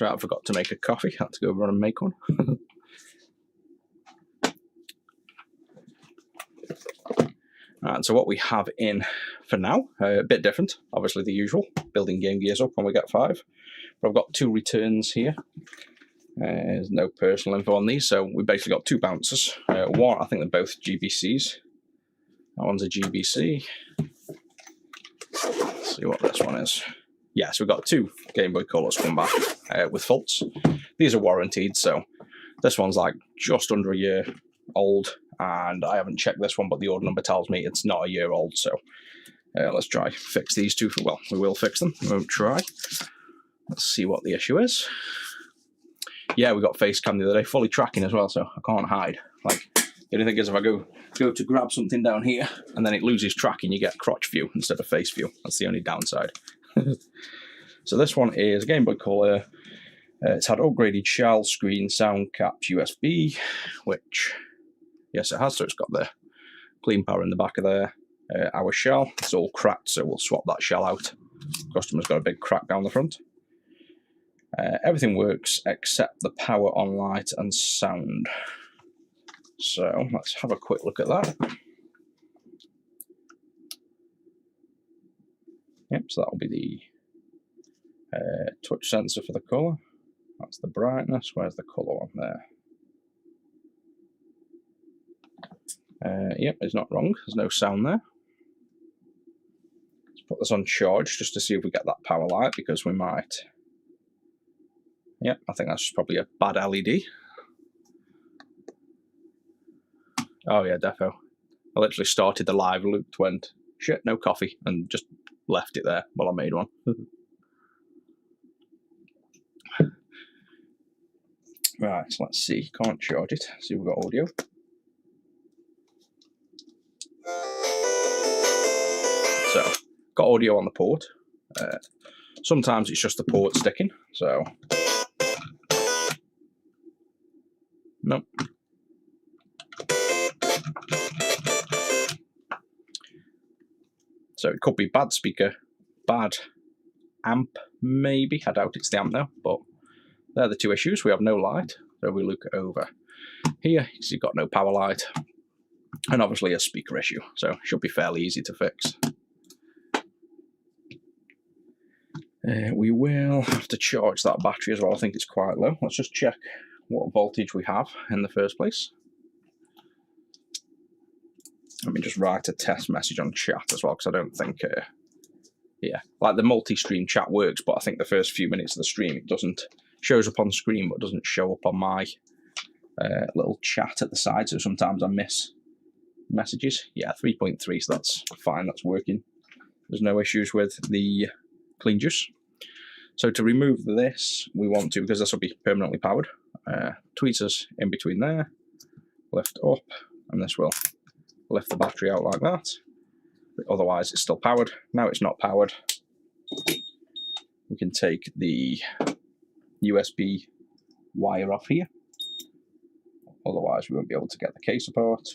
right, I forgot to make a coffee. I had to go run and make one. Right, so what we have in for now, a bit different. Obviously the usual, building Game Gears up when we get 5. But I've got 2 returns here. There's no personal info on these, so we basically got 2 bouncers. One, I think they're both GBCs. That one's a GBC. Let's see what this one is. Yeah, so we've got 2 Game Boy Colors come back with faults. These are warranted, so this one's like just under a year old, and I haven't checked this one, but the order number tells me it's not a year old, so let's try fix these 2. Well, we will fix them, we won't try. Let's see what the issue is. Yeah, we got face cam the other day, fully tracking as well, so I can't hide. Like, the only thing is if I go to grab something down here and then it loses tracking, you get crotch view instead of face view. That's the only downside. So this one is a Game Boy Color. It's had upgraded shell, screen, sound caps, USB, which, yes it has, so it's got the clean power in the back of there. Our shell, it's all cracked, so we'll swap that shell out. Customer's got a big crack down the front. Everything works except the power on light and sound. So let's have a quick look at that. Yep, so that'll be the touch sensor for the colour. That's the brightness. Where's the colour on there? Yep, it's not wrong. There's no sound there. Let's put this on charge just to see if we get that power light, because we might. Yep, I think that's probably a bad LED. Oh yeah, defo. I literally started the live, looped, went, shit, no coffee, and just left it there while I made one. Right, so let's see. Can't charge it. See if we've got audio. So, got audio on the port. Sometimes it's just the port sticking, so. Nope. So it could be bad speaker, bad amp, maybe. I doubt it's the amp though, but they're the 2 issues. We have no light, so we look over here. You've got no power light, and obviously a speaker issue, so it should be fairly easy to fix. We will have to charge that battery as well. I think it's quite low. Let's just check what voltage we have in the first place. Let me just write a test message on chat as well, because I don't think, yeah, like the multi-stream chat works, but I think the first few minutes of the stream it doesn't, shows up on screen, but doesn't show up on my little chat at the side, so sometimes I miss messages. Yeah, 3.3, so that's fine, that's working. There's no issues with the clean juice. So to remove this, we want to, because this will be permanently powered, tweezers in between there, lift up, and this will lift the battery out like that. But otherwise it's still powered. Now it's not powered. We can take the USB wire off here. Otherwise we won't be able to get the case apart.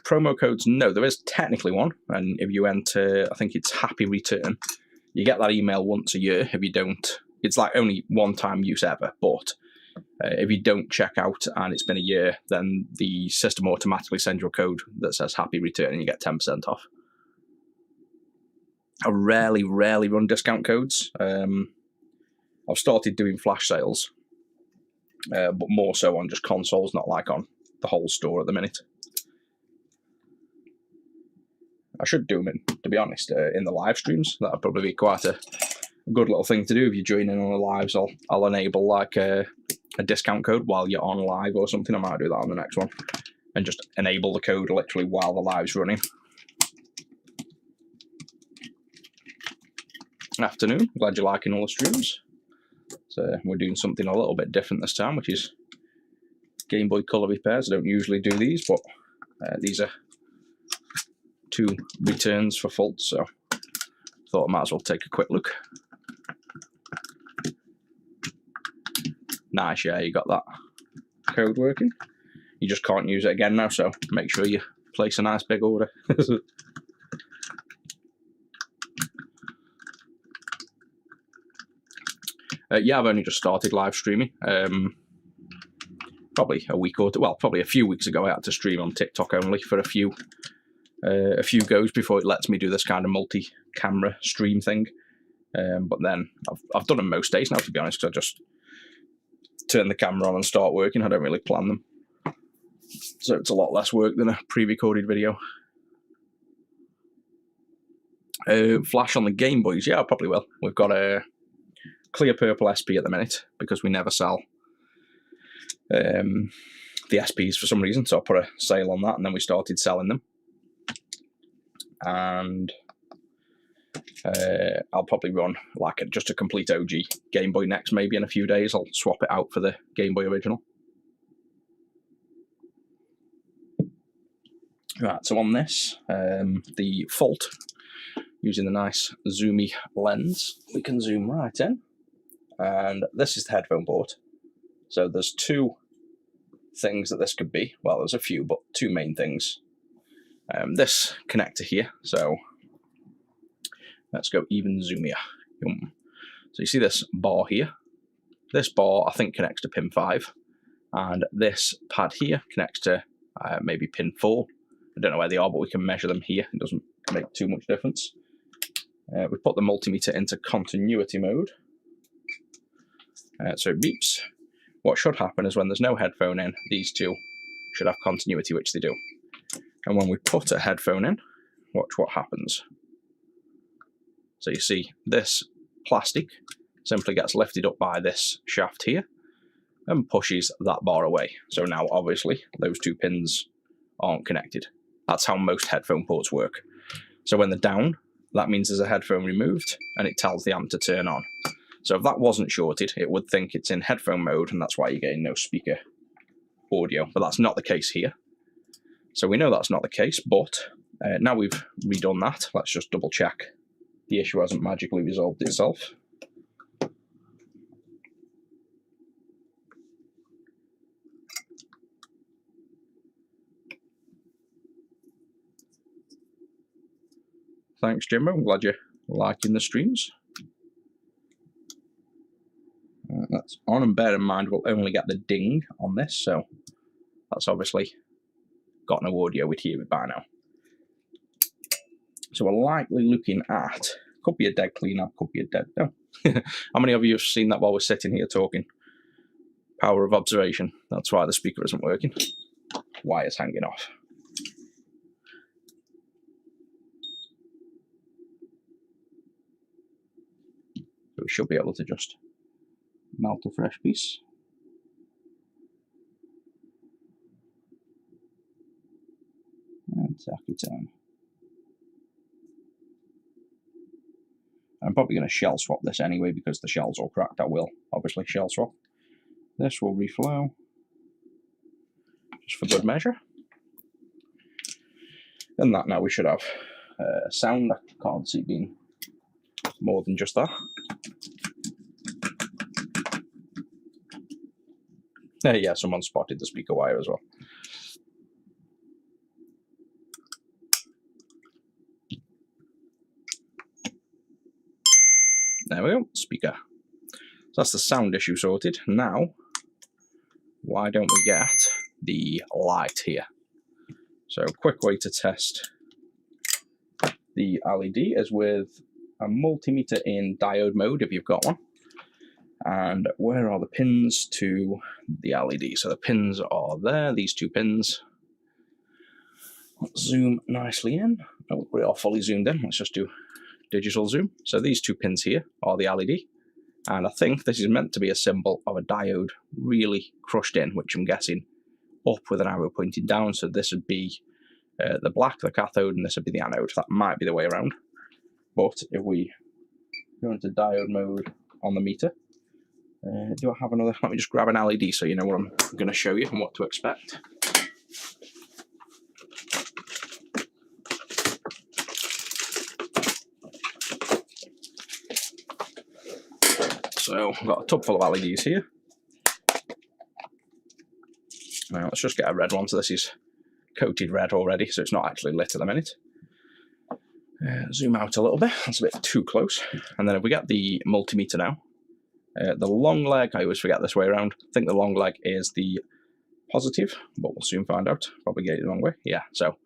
Promo codes, no, there is technically one, and if you enter, I think it's Happy Return, you get that email once a year. If you don't, it's like only one time use ever, but if you don't check out and it's been a year, then the system automatically sends you a code that says Happy Return and you get 10% off. I rarely run discount codes. I've started doing flash sales, but more so on just consoles, not like on the whole store at the minute. I should do them, to be honest, in the live streams. That would probably be quite a good little thing to do. If you join in on the lives, I'll enable like a discount code while you're on live or something. I might do that on the next one, and just enable the code literally while the live's running. Afternoon, glad you're liking all the streams. So we're doing something a little bit different this time, which is Game Boy Color repairs. I don't usually do these, but these are 2 returns for faults, so thought I might as well take a quick look. Nice, yeah, you got that code working. You just can't use it again now, so make sure you place a nice big order. Yeah, I've only just started live streaming. Probably a week or two, well, probably a few weeks ago, I had to stream on TikTok only for a few goes before it lets me do this kind of multi-camera stream thing. But then I've done them most days now, to be honest, because I just turn the camera on and start working. I don't really plan them. So it's a lot less work than a pre-recorded video. Flash on the Game Boys, yeah, I probably will. We've got a clear purple SP at the minute because we never sell the SPs for some reason, so I put a sale on that and then we started selling them. And I'll probably run like just a complete OG Game Boy next, maybe in a few days. I'll swap it out for the Game Boy original. Right, so on this, the Fault, using the nice zoomy lens, we can zoom right in. And this is the headphone port. So there's two things that this could be. Well, there's a few, but two main things. This connector here, so let's go even zoomier. So you see this bar here? This bar, I think, connects to pin 5. And this pad here connects to maybe pin 4. I don't know where they are, but we can measure them here. It doesn't make too much difference. We put the multimeter into continuity mode. So it beeps. What should happen is when there's no headphone in, these two should have continuity, which they do. And when we put a headphone in, watch what happens. So you see this plastic simply gets lifted up by this shaft here and pushes that bar away. So now obviously those two pins aren't connected. That's how most headphone ports work. So when they're down, that means there's a headphone removed and it tells the amp to turn on. So if that wasn't shorted, it would think it's in headphone mode, and that's why you're getting no speaker audio. But that's not the case here. So we know that's not the case, but now we've redone that, let's just double check the issue hasn't magically resolved itself. Thanks, Jimbo. I'm glad you're liking the streams. That's on, and bear in mind we'll only get the ding on this, so that's obviously got no audio, we'd hear it by now. So we're likely looking at, could be a dead cleanup, could be a dead, no. How many of you have seen that while we're sitting here talking? Power of observation. That's why the speaker isn't working. Wire's hanging off. So we should be able to just melt a fresh piece. And tack it on. I'm probably going to shell swap this anyway because the shell's all cracked. I will obviously shell swap. This will reflow, just for good measure. And that now we should have sound. I can't see it being more than just that. Yeah, someone spotted the speaker wire as well. There we go, speaker. So that's the sound issue sorted. Now, why don't we get the light here? So a quick way to test the LED is with a multimeter in diode mode, if you've got one. And where are the pins to the LED? So the pins are there, these two pins. Let's zoom nicely in. Oh, we are fully zoomed in. Let's just do digital zoom. So these two pins here are the LED. And I think this is meant to be a symbol of a diode really crushed in, which I'm guessing up with an arrow pointing down. So this would be the black, the cathode, and this would be the anode. That might be the way around. But if we go into diode mode on the meter, do I have another? Let me just grab an LED so you know what I'm going to show you and what to expect. So I've got a tub full of LEDs here. Now let's just get a red one. So this is coated red already, so it's not actually lit at the minute. Zoom out a little bit. That's a bit too close. And then if we get the multimeter now, The long leg, I always forget this way around. I think the long leg is the positive, but we'll soon find out. Probably get it the wrong way. Yeah, so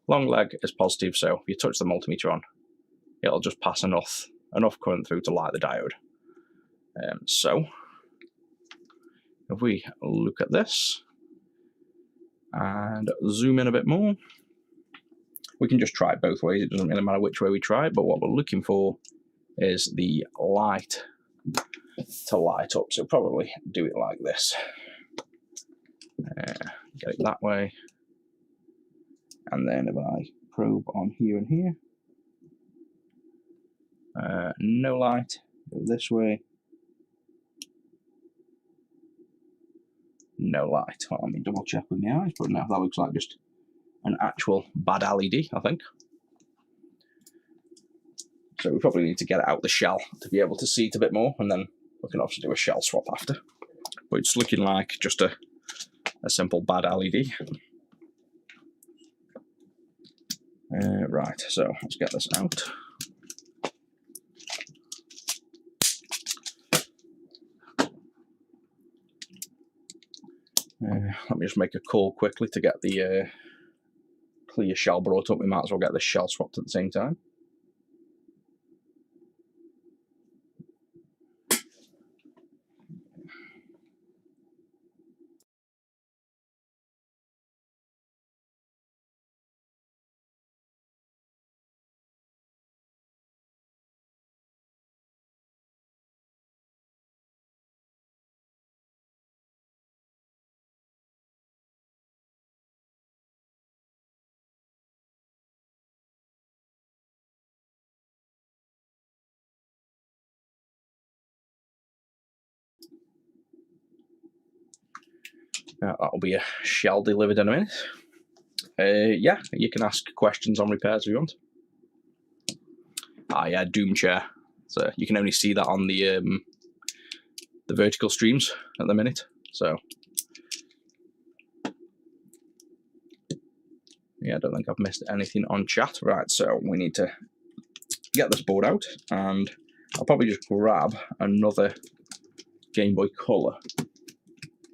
long leg is positive, so if you touch the multimeter on, it'll just pass enough current through to light the diode. So if we look at this and zoom in a bit more, we can just try it both ways. It doesn't really matter which way we try it, but what we're looking for is the light to light up. So probably do it like this. Get it that way. And then if I probe on here and here, no light, go this way. No light. Well, let me double check with my eyes, but no, that looks like just an actual bad LED, I think. So we probably need to get it out the shell to be able to see it a bit more, and then we can obviously do a shell swap after. But it's looking like just a simple bad LED. Right, so let's get this out. Let me just make a call quickly to get the clear shell brought up. We might as well get the shell swapped at the same time. That'll be a shell delivered in a minute. Yeah, you can ask questions on repairs if you want. Yeah, Doom Chair. So you can only see that on the vertical streams at the minute. So yeah, I don't think I've missed anything on chat. Right, so we need to get this board out, and I'll probably just grab another Game Boy Color.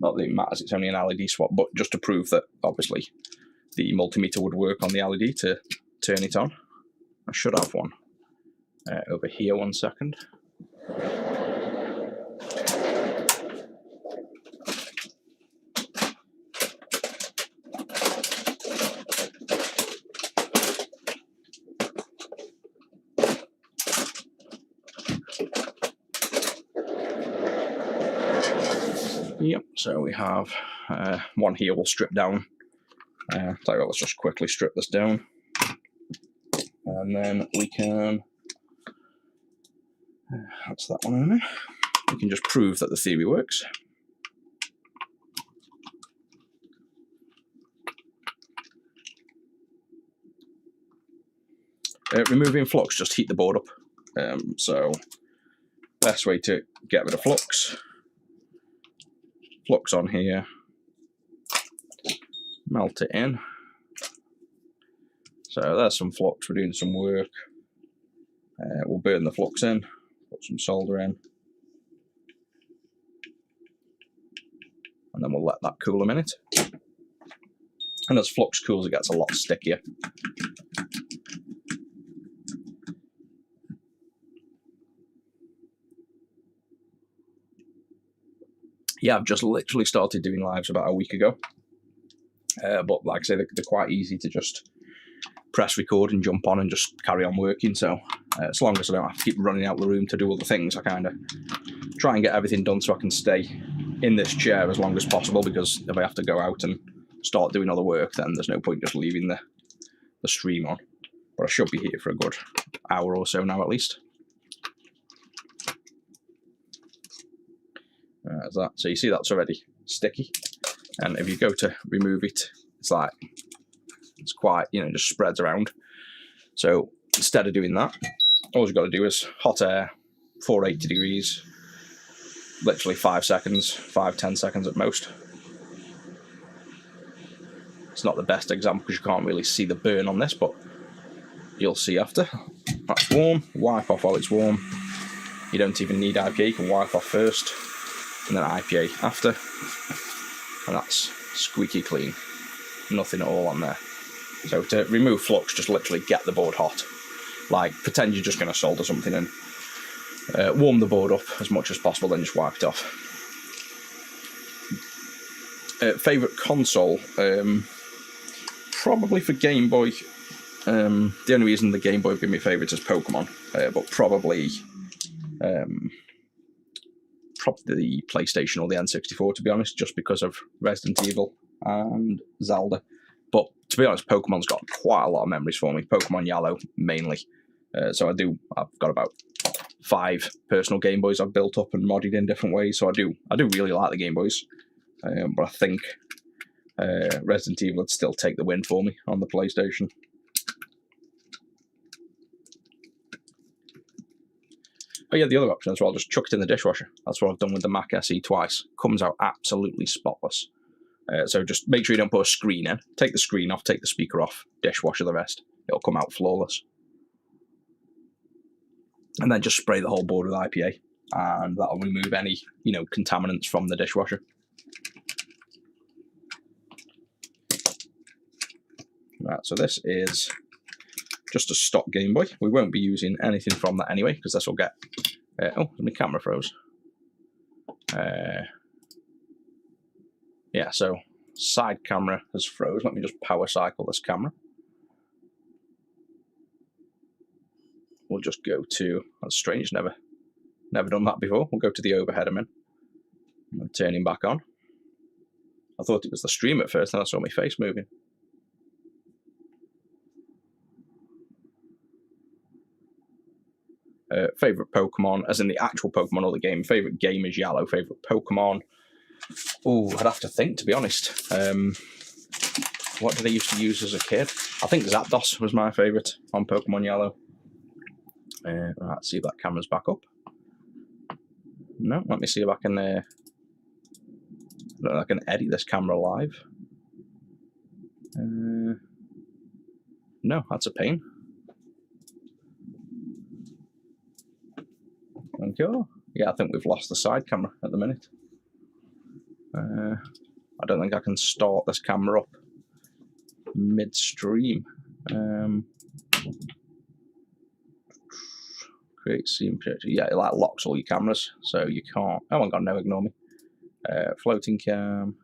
Not that it matters, it's only an LED swap, but just to prove that obviously the multimeter would work on the LED to turn it on. I should have one over here, 1 second. Yep, so we have one here we'll strip down. Tell you what, let's just quickly strip this down. And then we can, that's that one in there. We can just prove that the theory works. Removing flux, just heat the board up. So best way to get rid of flux on here, melt it in. So there's some flux, we're doing some work. We'll burn the flux in, put some solder in, and then we'll let that cool a minute. And as flux cools, it gets a lot stickier. Yeah, I've just literally started doing lives about a week ago. But like I say, they're quite easy to just press record and jump on and just carry on working. So as long as I don't have to keep running out the room to do other things, I kind of try and get everything done so I can stay in this chair as long as possible, because if I have to go out and start doing other work, then there's no point just leaving the stream on. But I should be here for a good hour or so now at least. There's that. So you see that's already sticky, and if you go to remove it, it's quite, just spreads around. So instead of doing that, all you've got to do is hot air, 480 degrees, literally 5 seconds, 5-10 seconds at most. It's not the best example because you can't really see the burn on this, but you'll see after. That's warm, wipe off while it's warm. You don't even need IPA, you can wipe off first, and then IPA after, and that's squeaky clean. Nothing at all on there. So to remove flux, just literally get the board hot. Like, pretend you're just going to solder something and warm the board up as much as possible, then just wipe it off. Favourite console? Probably for Game Boy. The only reason the Game Boy would be my favourite is Pokemon, but probably the PlayStation or the N64, to be honest, just because of Resident Evil and Zelda. But to be honest, Pokemon's got quite a lot of memories for me. Pokemon Yellow mainly. So I've got about 5 personal Game Boys I've built up and modded in different ways. So I do really like the Game Boys, but I think Resident Evil would still take the win for me on the PlayStation. Oh yeah, the other option as well, just chuck it in the dishwasher. That's what I've done with the Mac SE twice. Comes out absolutely spotless. So just make sure you don't put a screen in. Take the screen off, take the speaker off, dishwasher the rest. It'll come out flawless. And then just spray the whole board with IPA, and that'll remove any, contaminants from the dishwasher. Right, so this is just a stock Game Boy. We won't be using anything from that anyway, because this will get... oh, my camera froze. Yeah, so side camera has froze. Let me just power cycle this camera. We'll just go to... That's strange, never done that before. We'll go to the overhead a minute. And turn him back on. I thought it was the stream at first, then I saw my face moving. Favourite Pokemon, as in the actual Pokemon or the game. Favourite game is Yellow. Favourite Pokemon... Oh, I'd have to think, to be honest. What did I used to use as a kid? I think Zapdos was my favourite on Pokemon Yellow. Let's see if that camera's back up. No, let me see if I can... I can edit this camera live. No, that's a pain. Thank you. Yeah, I think we've lost the side camera at the minute. I don't think I can start this camera up midstream. Create scene picture. Yeah, it locks all your cameras, so you can't. Oh my god, no, ignore me. Floating cam.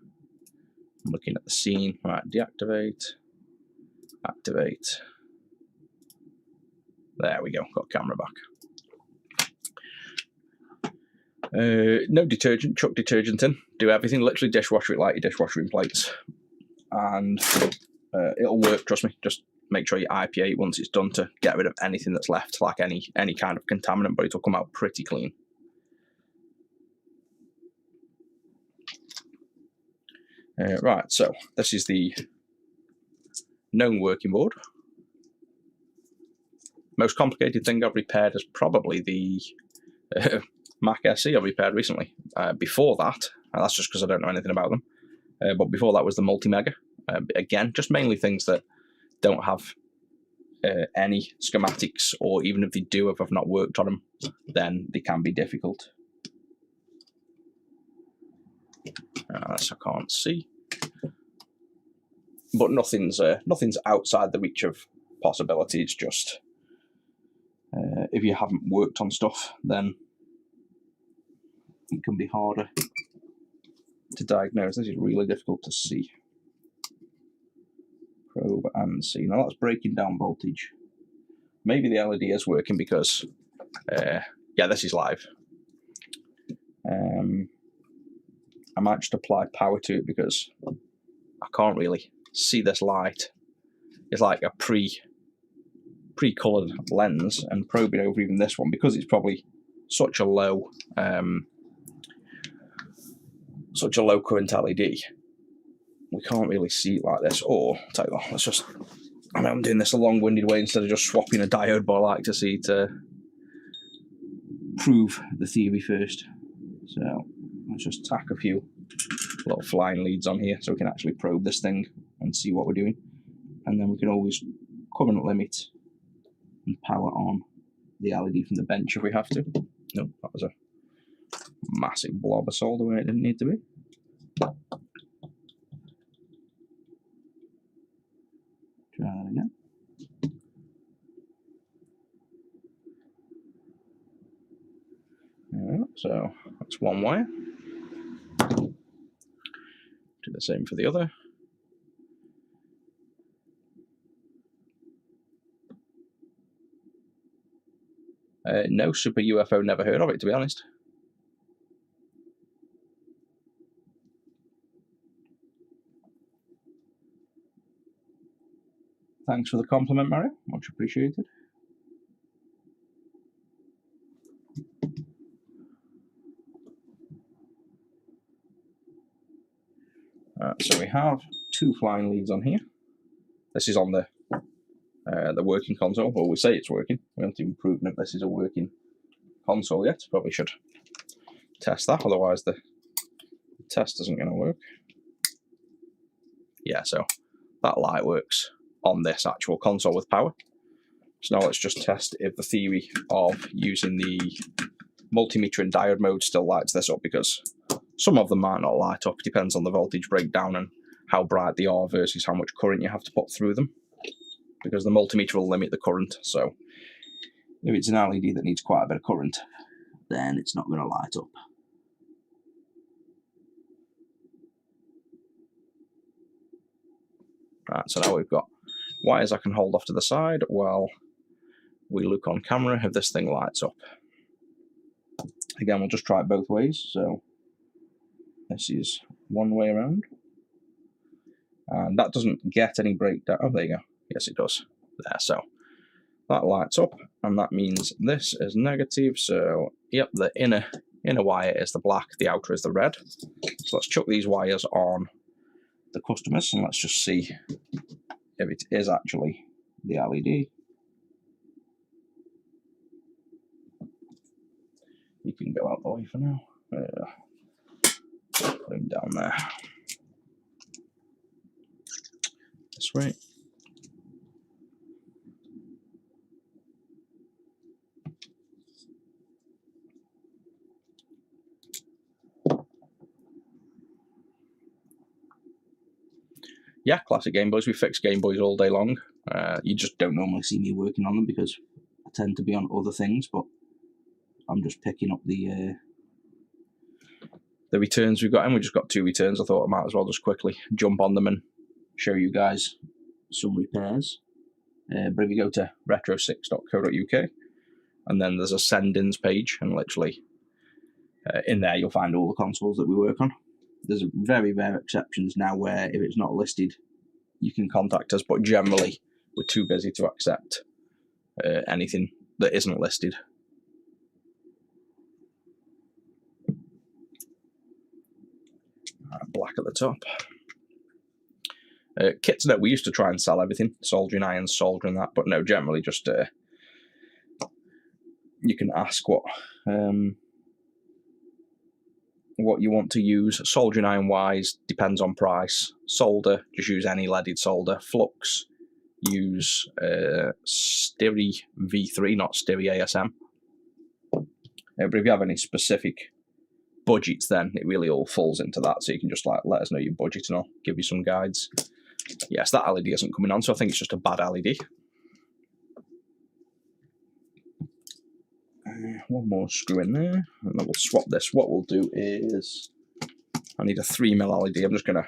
I'm looking at the scene. Right, deactivate. Activate. There we go. Got camera back. No detergent, chuck detergent in. Do everything, literally dishwasher it like your dishwashing plates. And it'll work, trust me. Just make sure you IPA once it's done to get rid of anything that's left, like any kind of contaminant, but it'll come out pretty clean. Right, so this is the known working board. Most complicated thing I've repaired is probably the Mac SE I repaired recently. Before that, and that's just because I don't know anything about them, but before that was the Multimega. Again, just mainly things that don't have any schematics, or even if they do, if I've not worked on them, then they can be difficult. This I can't see. But nothing's outside the reach of possibility. It's just if you haven't worked on stuff, then it can be harder to diagnose. This is really difficult to see. Probe and see. Now that's breaking down voltage. Maybe the LED is working because, yeah, this is live. I might just apply power to it because I can't really see this light. It's like a pre-coloured lens, and probing over even this one, because it's probably such a low current LED, we can't really see it like this. Or tell you what, let's just, I know I'm doing this a long-winded way instead of just swapping a diode, but I like to see to prove the theory first. So let's just tack a few little flying leads on here so we can actually probe this thing and see what we're doing. And then we can always current limit and power on the LED from the bench if we have to. Nope, that was a massive blob of solder where it didn't need to be. Try that again. Right, so that's one wire. Do the same for the other. No super UFO, never heard of it, to be honest. Thanks for the compliment, Mario. Much appreciated. So we have 2 flying leads on here. This is on the working console. Well, we say it's working. We haven't even proven that this is a working console yet. Probably should test that, otherwise the test isn't going to work. Yeah, so that light works on this actual console with power. So now let's just test if the theory of using the multimeter in diode mode still lights this up, because some of them might not light up. It depends on the voltage breakdown and how bright they are versus how much current you have to put through them, because the multimeter will limit the current. So if it's an LED that needs quite a bit of current, then it's not going to light up. Right, so now we've got wires I can hold off to the side while we look on camera if this thing lights up. Again, we'll just try it both ways. So this is one way around. And that doesn't get any breakdown. Oh, there you go. Yes, it does. There, so that lights up, and that means this is negative. So, yep, the inner wire is the black, the outer is the red. So let's chuck these wires on the customers, and let's just see if it is actually the LED. You can go out the way for now. Put him down there. This way. Yeah, classic Game Boys. We fix Game Boys all day long. You just don't normally see me working on them because I tend to be on other things, but I'm just picking up the returns we've got, and we just got 2 returns. I thought I might as well just quickly jump on them and show you guys some repairs. But if you go to retro6.co.uk, and then there's a send-ins page, and literally in there you'll find all the consoles that we work on. There's very rare exceptions now where if it's not listed, you can contact us, but generally we're too busy to accept anything that isn't listed. Black at the top. Kits that we used to try and sell everything, soldering irons, soldering that, but no, generally just you can ask what you want to use. Soldering iron wise depends on price. Solder, just use any leaded solder. Flux, use Styri V3, not Styri ASM. But if you have any specific budgets, then it really all falls into that, so you can just like let us know your budget and I'll give you some guides. Yes, that LED isn't coming on, so I think it's just a bad LED. One more screw in there, and then we'll swap this. What we'll do is, I need a 3mm LED. I'm just going to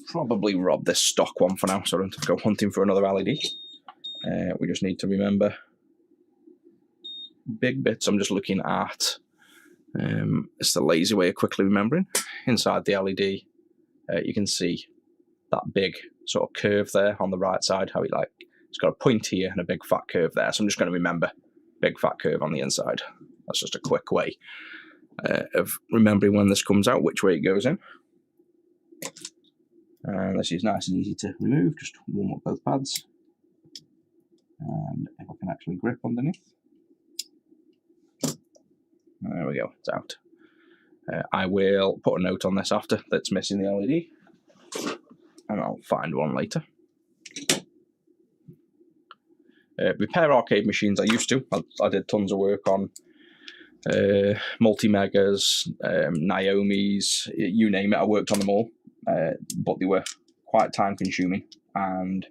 probably rob this stock one for now, so I don't have to go hunting for another LED. We just need to remember big bits. I'm just looking at, it's the lazy way of quickly remembering. Inside the LED, you can see that big sort of curve there on the right side, how it's got a point here and a big fat curve there. So I'm just going to remember big fat curve on the inside. That's just a quick way of remembering when this comes out, which way it goes in. And this is nice and easy to remove. Just warm up both pads. And if I can actually grip underneath. There we go, it's out. I will put a note on this after that's missing the LED, and I'll find one later. Repair arcade machines I used to. I did tons of work on Multi-Megas, Naomi's, you name it, I worked on them all, but they were quite time consuming, and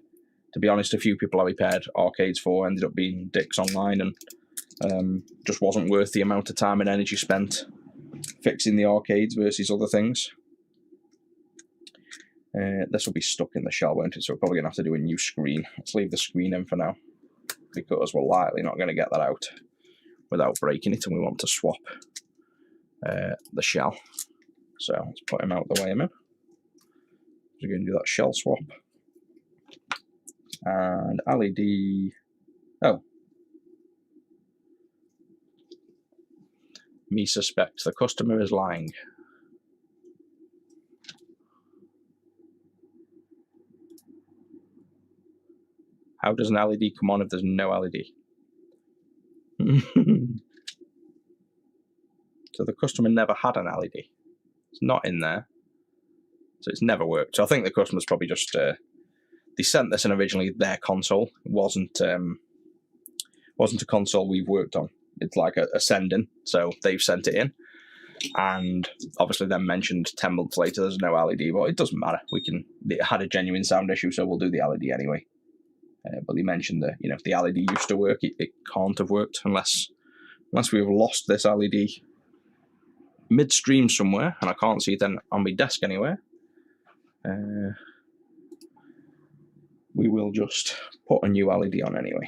to be honest, a few people I repaired arcades for ended up being dicks online, and just wasn't worth the amount of time and energy spent fixing the arcades versus other things. This will be stuck in the shell, won't it? So we're probably going to have to do a new screen. Let's leave the screen in for now, because we're likely not going to get that out without breaking it, and we want to swap the shell. So let's put him out the way I'm in. We're going to do that shell swap. And LED... Oh. Me suspect the customer is lying. How does an LED come on if there's no LED? So the customer never had an LED. It's not in there. So it's never worked. So I think the customer's probably just... they sent this in originally their console. It wasn't a console we've worked on. It's like a send-in. So they've sent it in. And obviously then mentioned 10 months later there's no LED. But it doesn't matter. It had a genuine sound issue, so we'll do the LED anyway. But they mentioned that, if the LED used to work, it can't have worked unless we've lost this LED midstream somewhere, and I can't see it then on my desk anywhere. We will just put a new LED on anyway.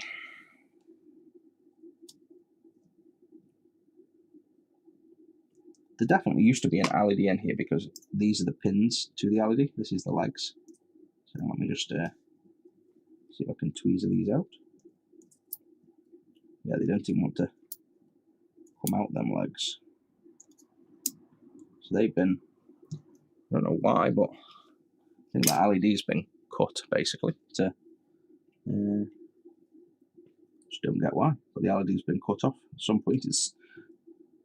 There definitely used to be an LED in here, because these are the pins to the LED. This is the legs. So let me just see if I can tweezer these out. Yeah, they don't even want to come out, them legs. So they've been, I don't know why, but I think that LED's been cut basically. To, just don't get why, but the LED's been cut off at some point. It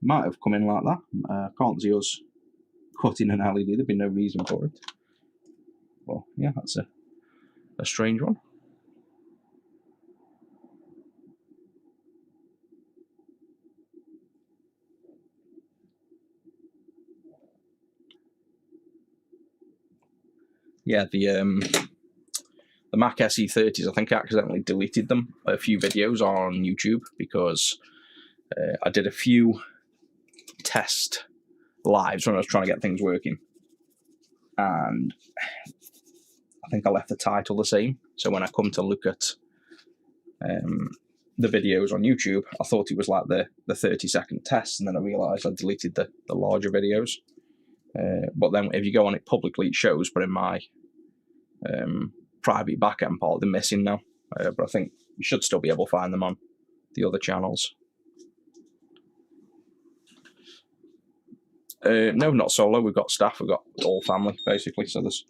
might have come in like that. Can't see us cutting an LED. There'd be no reason for it. Well, yeah, that's a strange one. Yeah, the Mac SE30s, I think I accidentally deleted them, a few videos on YouTube, because I did a few test lives when I was trying to get things working, and I think I left the title the same. So when I come to look at the videos on YouTube, I thought it was like the 30-second test, and then I realised I deleted the larger videos. But then if you go on it publicly, it shows, but in my private backend part, they're missing now. But I think you should still be able to find them on the other channels. No, not solo. We've got staff. We've got all family, basically. So there's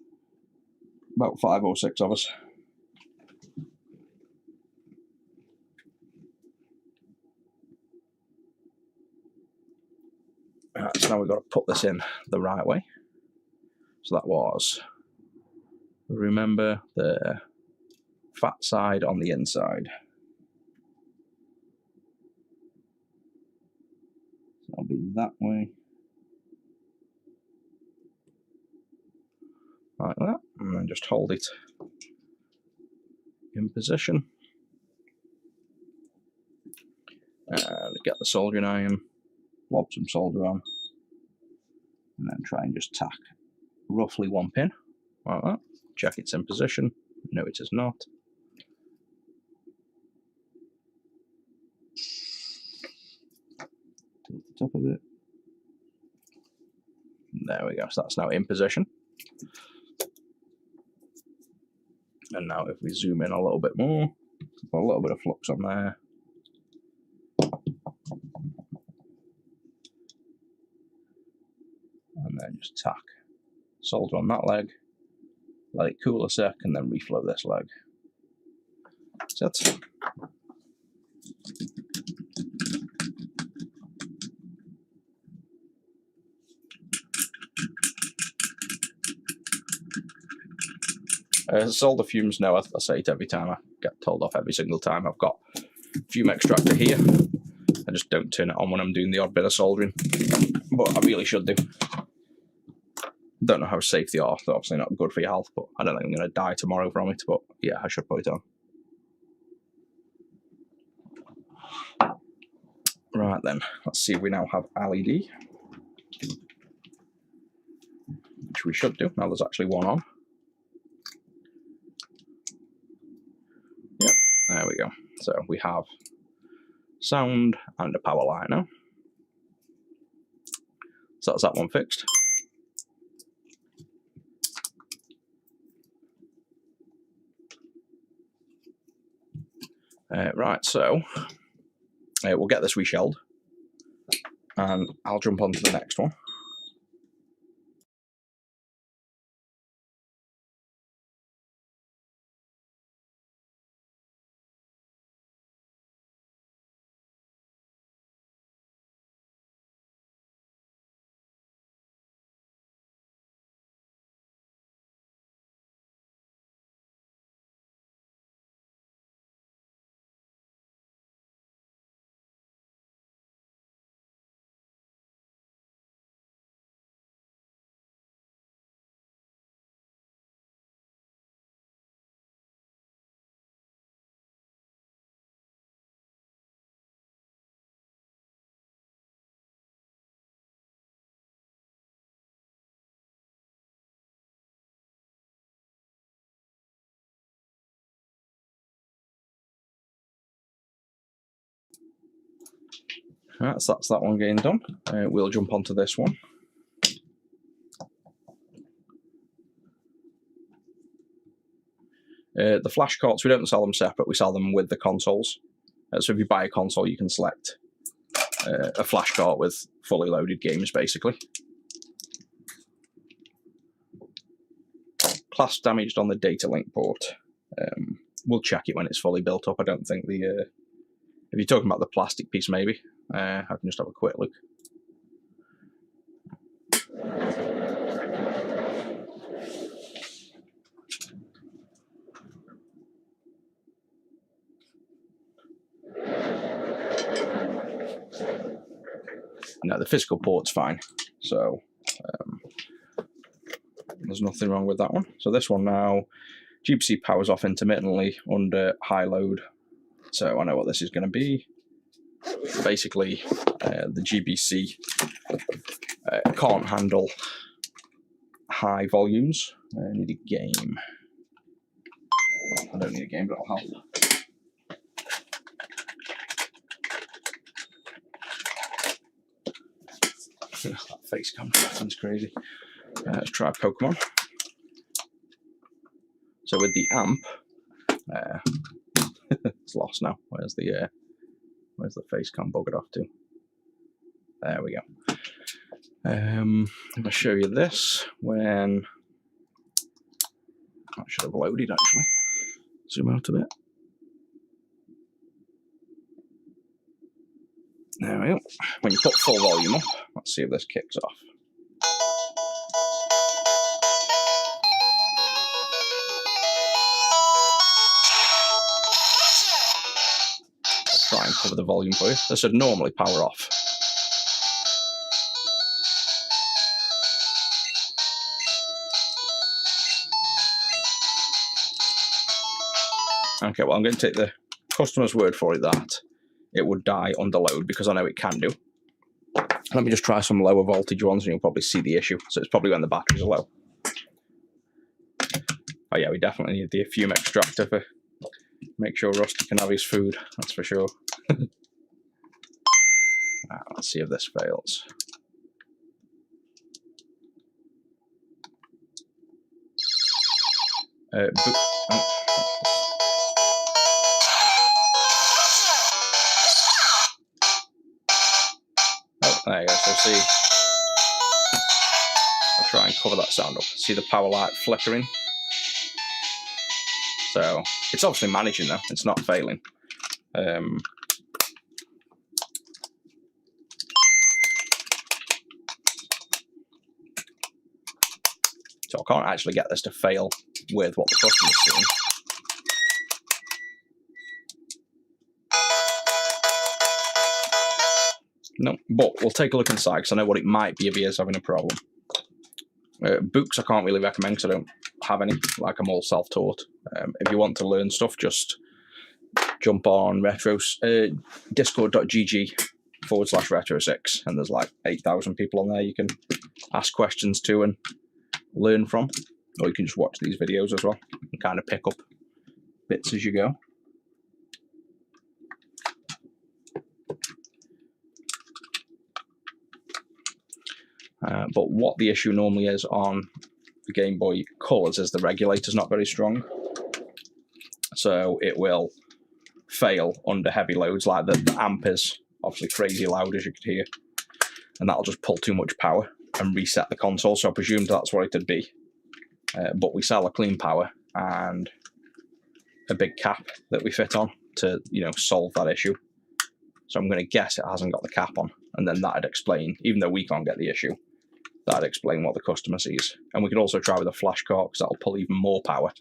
about 5 or 6 of us. Right, so now we've got to put this in the right way. So that was, remember, the fat side on the inside. So it'll be that way. Like that, and then just hold it in position. And get the soldering iron, lob some solder on, and then try and just tack roughly 1 pin, like that. Check it's in position. No, it is not. Tilt the top of it. There we go, so that's now in position. And now if we zoom in a little bit more, a little bit of flux on there. And then just tack solder on that leg, let it cool a sec, and then reflow this leg. That's it. Solder fumes now, I say it every time, I get told off every single time. I've got fume extractor here. I just don't turn it on when I'm doing the odd bit of soldering, but I really should do. Don't know how safe they are. They're obviously not good for your health, but I don't think I'm going to die tomorrow from it, but yeah, I should put it on. Right then, let's see if we now have LED, which we should do. Now there's actually one on. Yep, there we go. So we have sound and a power light now. So that's that one fixed. Right, so we'll get this reshelled and I'll jump on to the next one. Right, so that's that one getting done. We'll jump onto this one. The flash carts, we don't sell them separate, we sell them with the consoles. So if you buy a console, you can select a flash cart with fully loaded games, basically. Class damaged on the data link port. We'll check it when it's fully built up. I don't think the... if you're talking about the plastic piece, maybe, I can just have a quick look. No, the physical port's fine, so there's nothing wrong with that one. So this one now, GBC powers off intermittently under high load. So I know what this is going to be. Basically, the GBC can't handle high volumes. I need a game. I don't need a game, but it'll help. That face cam, that's crazy. Let's try Pokemon. So with the amp, it's lost now. Where's the face cam buggered off to? There we go. If I show you this, when I should have loaded actually. Zoom out a bit. There we go. When you put full volume up, let's see if this kicks off. I'll try and cover the volume for you. This would normally power off. Okay, well, I'm going to take the customer's word for it that it would die under load, because I know it can do. Let me just try some lower voltage ones and you'll probably see the issue. So it's probably when the batteries are low. Oh yeah, we definitely need the fume extractor to make sure Rusty can have his food, that's for sure. Let's see if this fails. There you go, so see, I'll try and cover that sound up. See the power light flickering? So, it's obviously managing though, it's not failing. So I can't actually get this to fail with what the customer's seeing. No, but we'll take a look inside because I know what it might be if he is having a problem. Books I can't really recommend because I don't have any. Like, I'm all self-taught. If you want to learn stuff, just jump on discord.gg/retro6, and there's like 8,000 people on there you can ask questions to and learn from. Or you can just watch these videos as well and kind of pick up bits as you go. But what the issue normally is on the Game Boy Colors is the regulator's not very strong. So it will fail under heavy loads, like the amp is obviously crazy loud, as you could hear. And that'll just pull too much power and reset the console, so I presumed that's what it would be. But we sell a clean power and a big cap that we fit on to, you know, solve that issue. So I'm going to guess it hasn't got the cap on, and then that'd explain, even though we can't get the issue, that'd explain what the customer sees. And we could also try with a flash cart, because that'll pull even more power.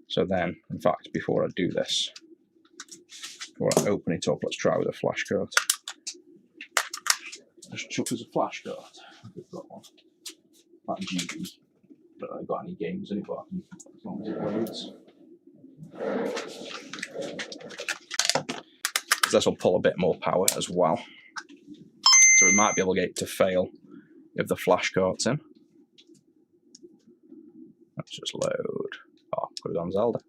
So then, in fact, before I do this, before I open it up, let's try with a flash cart. Just chuck as a flash cart. I've got one. That GB. I don't know if I've got any games in it, but as long as it loads. This will pull a bit more power as well. So we might be able to get it to fail if the flash cart's in. Let's just load. Oh, put it on Zelda.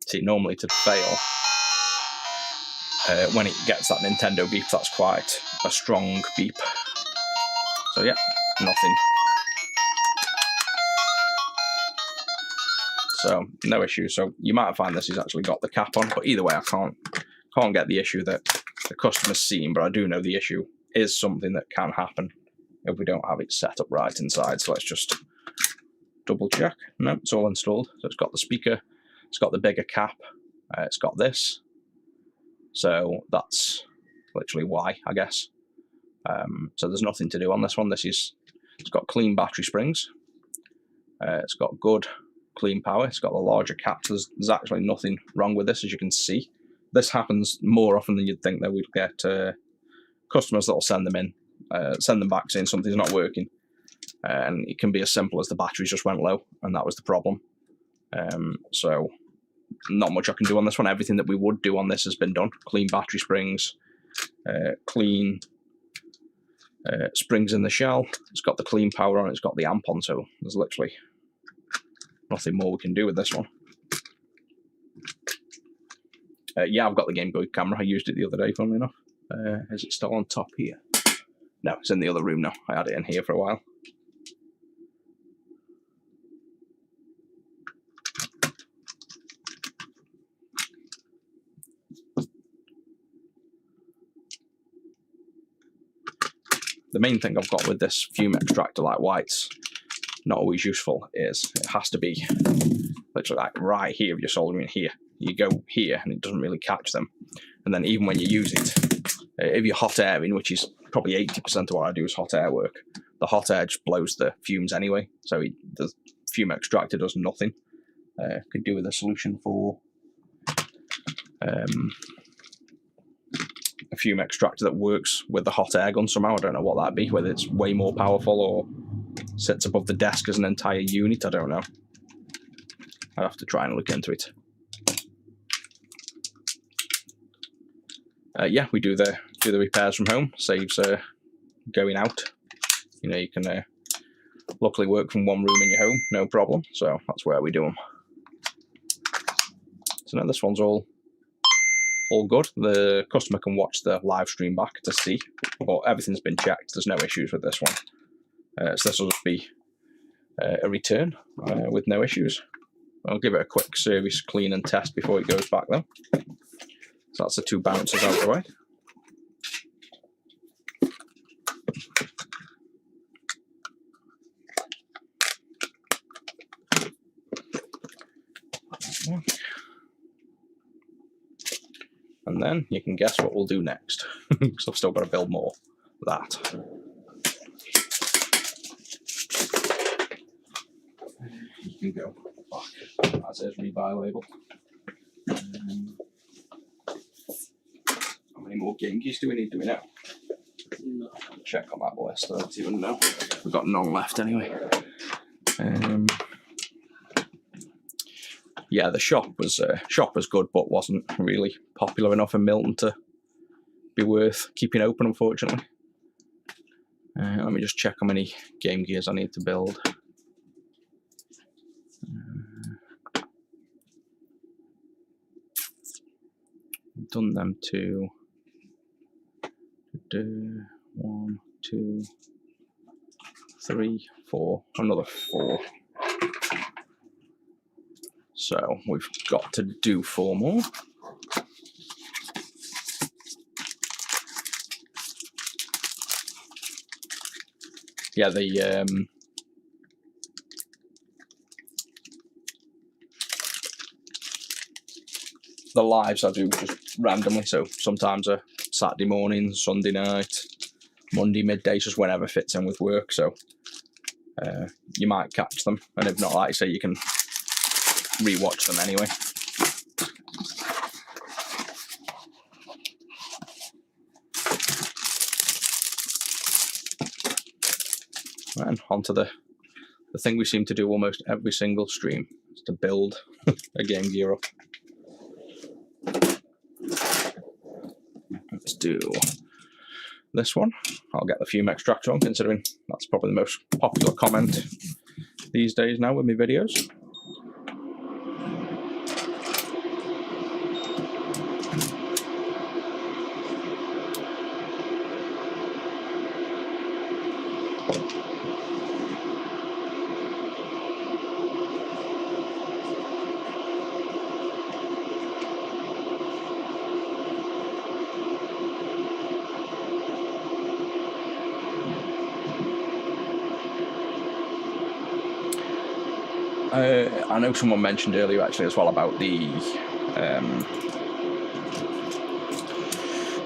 See, normally to fail, when it gets that Nintendo beep, that's quite a strong beep. So yeah, nothing. So no issue. So you might find this has actually got the cap on, but either way, I can't get the issue that the customer's seen, but I do know the issue is something that can happen if we don't have it set up right inside. So let's just double check. No, it's all installed. So it's got the speaker, it's got the bigger cap, it's got this. So that's literally why, I guess. So there's nothing to do on this one. It's got clean battery springs. It's got good clean power. It's got the larger cap. There's actually nothing wrong with this, as you can see. This happens more often than you'd think. That we'd get customers that'll send them in, send them back saying something's not working. And it can be as simple as the batteries just went low, and that was the problem. So not much I can do on this one. Everything that we would do on this has been done. Clean battery springs, clean springs in the shell. It's got the clean power on it. It's got the amp on, so there's literally nothing more we can do with this one. Yeah, I've got the Game Boy camera. I used it the other day, funnily enough. Is it still on top here? No, it's in the other room now. I had it in here for a while. The main thing I've got with this fume extractor, like why it's not always useful, is it has to be literally like right here if you're soldering here. You go here and it doesn't really catch them. And then even when you use it, if you're hot airing, which is probably 80% of what I do is hot air work, the hot air just blows the fumes anyway. So the fume extractor does nothing. Could do with a solution for a fume extractor that works with the hot air gun somehow. I don't know what that'd be, whether it's way more powerful or sits above the desk as an entire unit. I don't know. I'd have to try and look into it. Yeah, we do the repairs from home. Saves going out. You know, you can luckily work from one room in your home, no problem. So that's where we do them. So now this one's all good. The customer can watch the live stream back to see, but everything's been checked. There's no issues with this one. So this will just be a return with no issues. I'll give it a quick service, clean and test before it goes back though. So that's the two bouncers out of the way. And then you can guess what we'll do next, because I've still got to build more of that. You can go back as is, rebuy label. How many more game keys do we need? Do we know? No. Check on that list. I don't even know. We've got none left anyway. Yeah, the shop was good, but wasn't really popular enough in Milton to be worth keeping open, unfortunately. Let me just check how many Game Gears I need to build. Done them two. 1, 2, 3, 4. Another 4. So we've got to do 4 more. Yeah, the lives I do just randomly, so sometimes a Saturday morning, Sunday night, Monday midday, just whenever fits in with work, so you might catch them, and if not, like I say, you can re-watch them anyway. And onto the thing we seem to do almost every single stream, is to build a Game Gear up. Let's do this one. I'll get the Fume Extractor on, considering that's probably the most popular comment these days now with my videos. I know someone mentioned earlier actually as well about the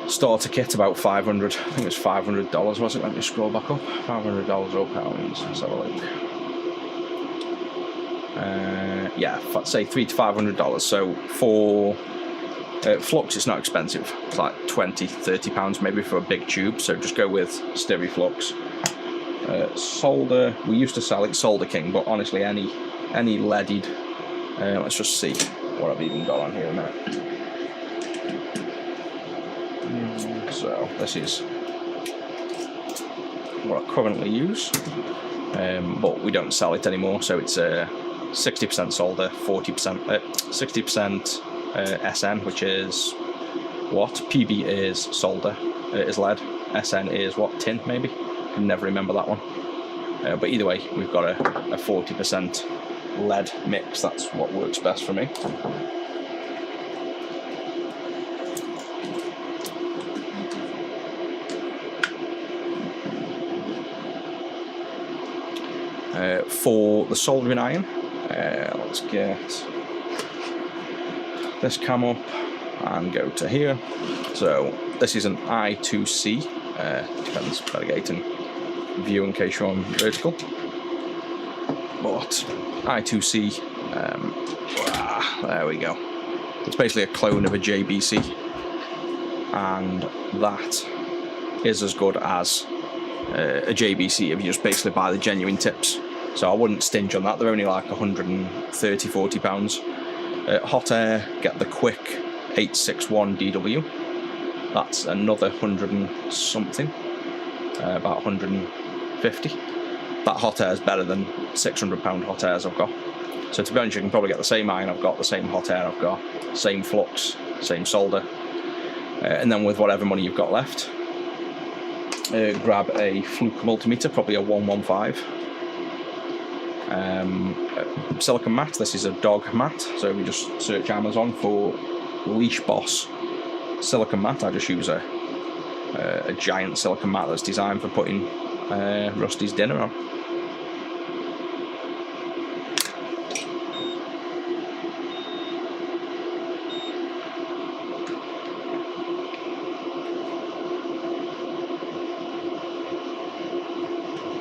starter kit, about 500. I think it was $500, was it? Let me scroll back up. $500 or pounds. Let's have a look. Yeah, say $300 to $500. So for Flux, it's not expensive. It's like £20-30 maybe for a big tube. So just go with Steriflux. Solder, we used to sell it Solder King, but honestly, any leaded. Let's just see what I've even got on here now. So this is what I currently use, but we don't sell it anymore. So it's 60% solder, 60% SN, which is what? PB is solder, is lead. SN is what? Tin, maybe? I can never remember that one. But either way, we've got a 40% lead mix. That's what works best for me. For the soldering iron, let's get this cam up and go to here. So this is an I2C, depends, better get in view in case you're on vertical, but I2C, there we go. It's basically a clone of a JBC, and that is as good as a JBC if you just basically buy the genuine tips. So I wouldn't stinge on that. They're only like £130-40. Hot Air, get the quick 861 DW. That's another 100 and something, about 150. That Hot Air is better than £600 Hot Airs I've got. So to be honest, you can probably get the same iron I've got, the same Hot Air I've got, same flux, same solder, and then with whatever money you've got left, grab a Fluke multimeter, probably a 115. Silicon mat. This is a dog mat, so we just search Amazon for Leash Boss silicon mat. I just use a giant silicon mat that's designed for putting Rusty's dinner on.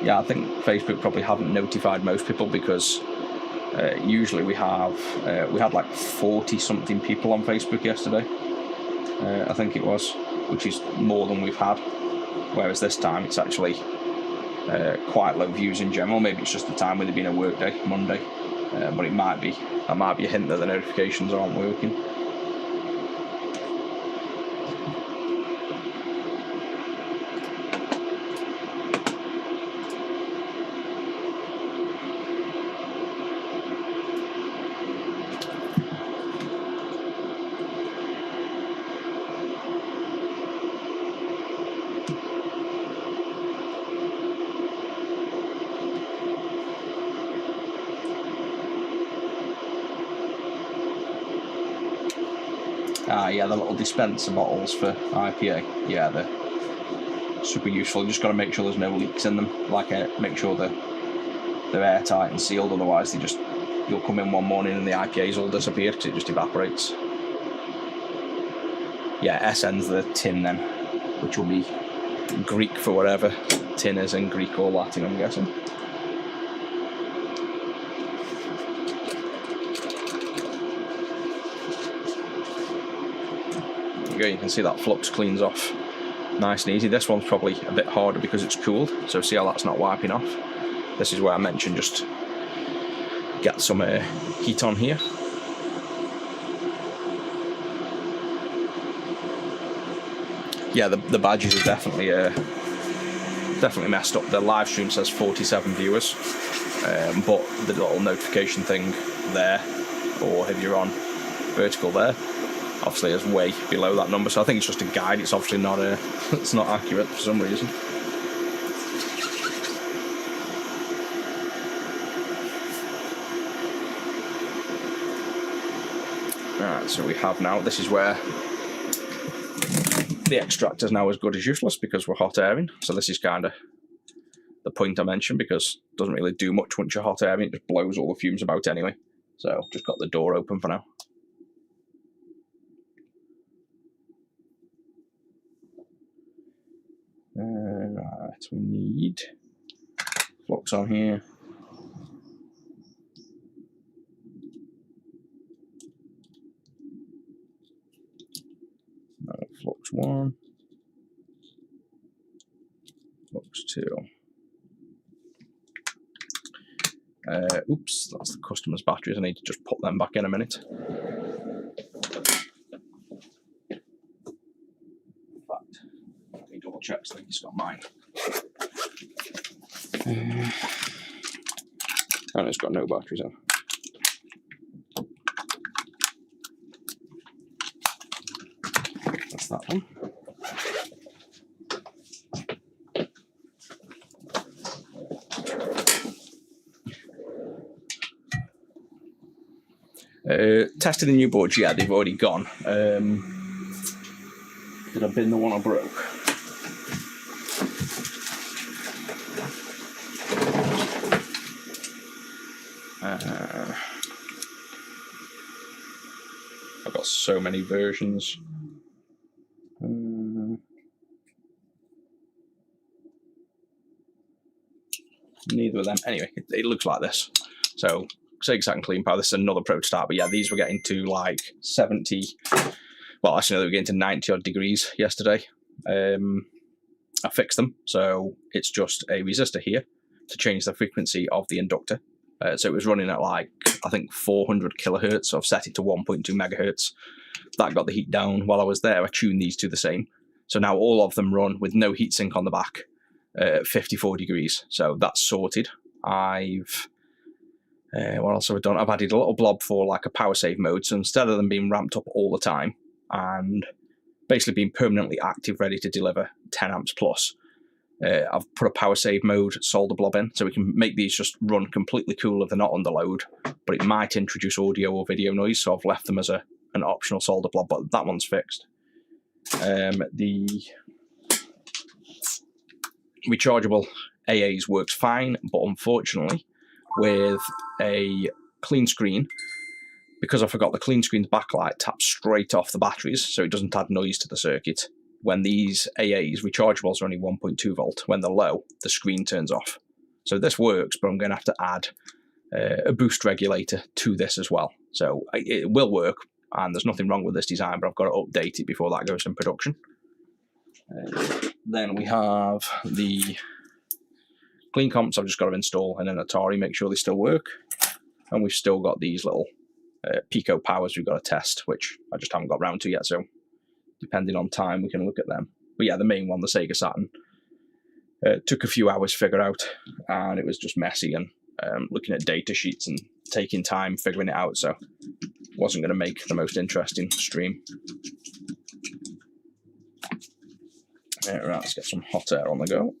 yeah, I think Facebook probably haven't notified most people because usually we had like 40 something people on Facebook yesterday. I think it was, which is more than we've had. Whereas this time it's actually quite low views in general. Maybe it's just the time when they've been a work day, Monday, but that might be a hint that the notifications aren't working. Yeah, the little dispenser bottles for IPA. Yeah, they're super useful. You just got to make sure there's no leaks in them. Like, make sure they're airtight and sealed. Otherwise, you'll come in one morning and the IPA's all disappeared because it just evaporates. Yeah, SN's the tin then, which will be Greek for whatever tin is in Greek or Latin, I'm guessing. You can see that flux cleans off nice and easy. This one's probably a bit harder because it's cooled, so see how that's not wiping off. This is where I mentioned just get some heat on here. Yeah, the badges are definitely messed up. The live stream says 47 viewers, but the little notification thing there, or if you're on vertical there, obviously is way below that number. So I think it's just a guide. It's obviously not it's not accurate for some reason. Alright, so we have now, this is where the extractor is now as good as useless because we're hot airing. So this is kind of the point I mentioned, because it doesn't really do much once you're hot airing. It just blows all the fumes about anyway. So just got the door open for now. Right, we need flux on here. Flux 1, flux 2. Oops, that's the customer's batteries. I need to just put them back in a minute. In fact, let me double check so I think he's got mine. And it's got no batteries on. That's that one. Testing the new boards, yeah, they've already gone. Did I bin the one I broke? I've got so many versions. Neither of them. Anyway, it looks like this. So, Sig and Clean Power, this is another prototype, but yeah, these were getting to like 70, well, actually, no, they were getting to 90 odd degrees yesterday. I fixed them, so it's just a resistor here to change the frequency of the inductor. So it was running at like, I think 400 kilohertz, so I've set it to 1.2 megahertz. That got the heat down. While I was there, I tuned these to the same. So now all of them run with no heatsink on the back at 54 degrees. So that's sorted. What else have I done? I've added a little blob for like a power save mode. So instead of them being ramped up all the time and basically being permanently active, ready to deliver 10 amps plus, I've put a power save mode solder blob in, so we can make these just run completely cool if they're not under load, but it might introduce audio or video noise, so I've left them as an optional solder blob, but that one's fixed. The rechargeable AAs works fine, but unfortunately with a clean screen, because I forgot the clean screen's backlight taps straight off the batteries, so it doesn't add noise to the circuit. When these AAs, rechargeables, are only 1.2 volt, when they're low, the screen turns off. So this works, but I'm going to have to add a boost regulator to this as well. So it will work, and there's nothing wrong with this design, but I've got to update it before that goes in production. Then we have the clean comps I've just got to install, and then Atari, make sure they still work. And we've still got these little Pico powers we've got to test, which I just haven't got round to yet, so depending on time we can look at them. But yeah, the main one, the Sega Saturn, took a few hours to figure out, and it was just messy, and looking at data sheets and taking time figuring it out, so wasn't going to make the most interesting stream. Right, let's get some hot air on the go.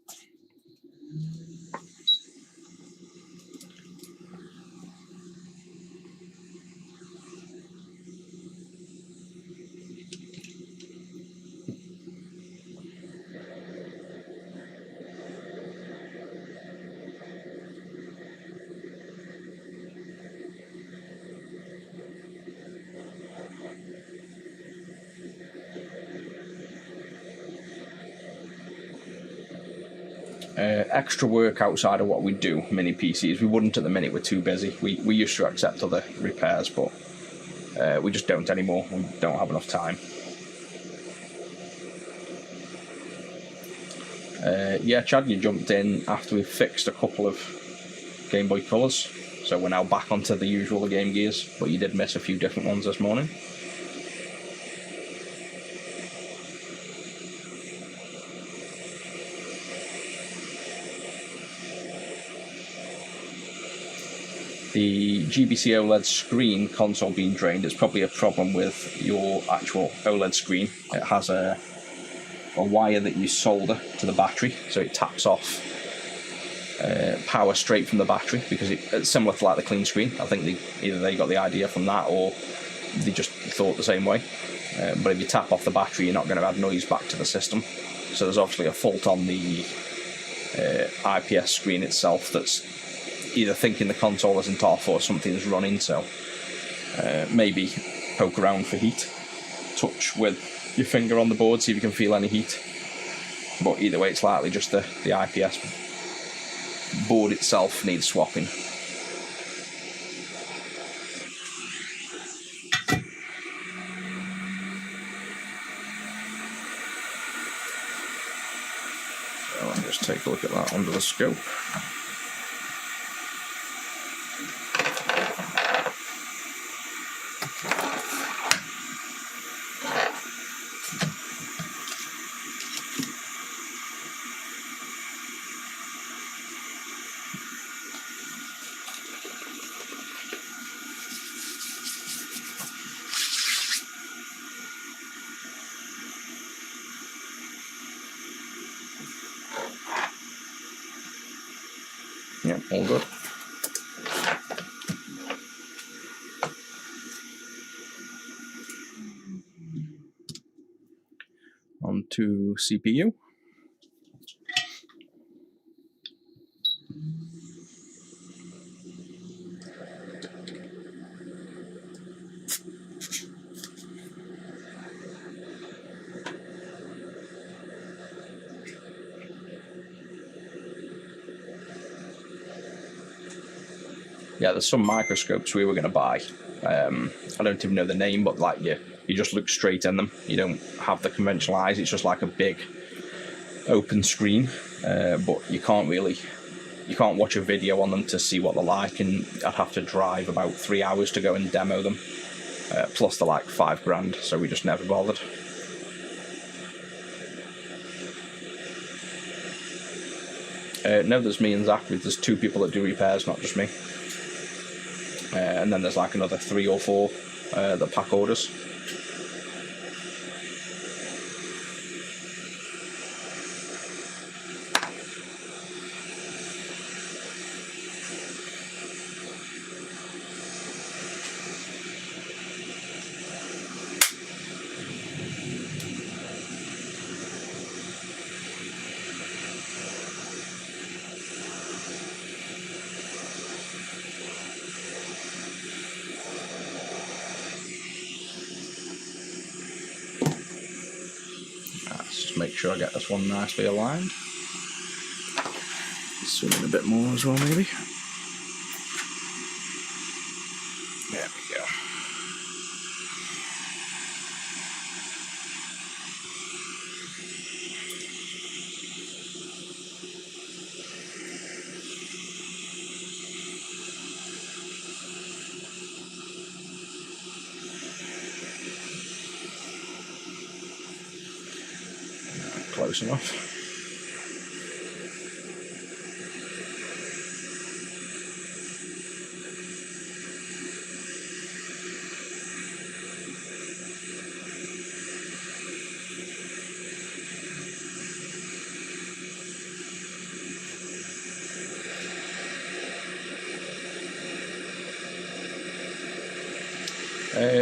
Extra work outside of what we do, mini PCs. We wouldn't at the minute, we're too busy. We used to accept other repairs, but we just don't anymore. We don't have enough time. Yeah, Chad, you jumped in after we fixed a couple of Game Boy Colors, so we're now back onto the usual Game Gears, but you did miss a few different ones this morning. The GBC OLED screen console being drained is probably a problem with your actual OLED screen. It has a wire that you solder to the battery, so it taps off power straight from the battery, because it's similar to like the clean screen. I think either they got the idea from that, or they just thought the same way. But if you tap off the battery, you're not going to add noise back to the system. So there's obviously a fault on the IPS screen itself that's either thinking the console isn't off or something's running, so maybe poke around for heat. Touch with your finger on the board, see if you can feel any heat. But either way, it's likely just the IPS board itself needs swapping. So let me just take a look at that under the scope. Yeah, all good. On to CPU. Yeah, there's some microscopes we were going to buy. I don't even know the name, but like you just look straight in them. You don't have the conventional eyes. It's just like a big open screen, but you can't watch a video on them to see what they're like, and I'd have to drive about 3 hours to go and demo them. Plus they're like $5,000, so we just never bothered. No, there's me and Zach. There's 2 people that do repairs, not just me. And then there's like another 3 or 4 that pack orders. Let's just make sure I get this one nicely aligned. Zoom in a bit more as well, maybe. There we go. Close enough.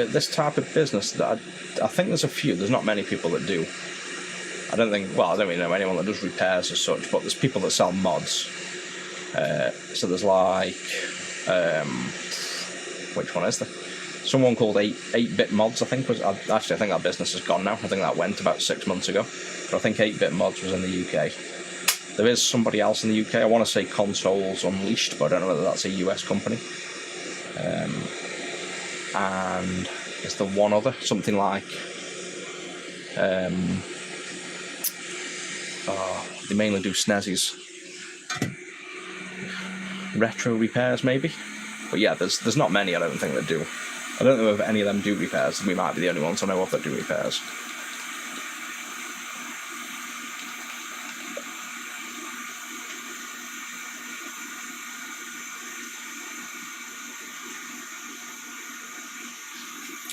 This type of business, that I think there's a few. There's not many people that do. I don't really know anyone that does repairs as such, but there's people that sell mods. So there's like, which one is there? Someone called 8-Bit Mods, I think. I think that business is gone now. I think that went about 6 months ago. But I think 8-Bit Mods was in the UK. There is somebody else in the UK. I want to say Consoles Unleashed, but I don't know whether that's a US company. And is there one other? Something like... they mainly do SNESes. Retro repairs, maybe? But yeah, there's not many, I don't think, that do. I don't know if any of them do repairs. We might be the only ones I know of that do repairs.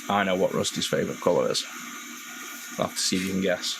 I know what Rusty's favourite colour is. I'll have to see if you can guess.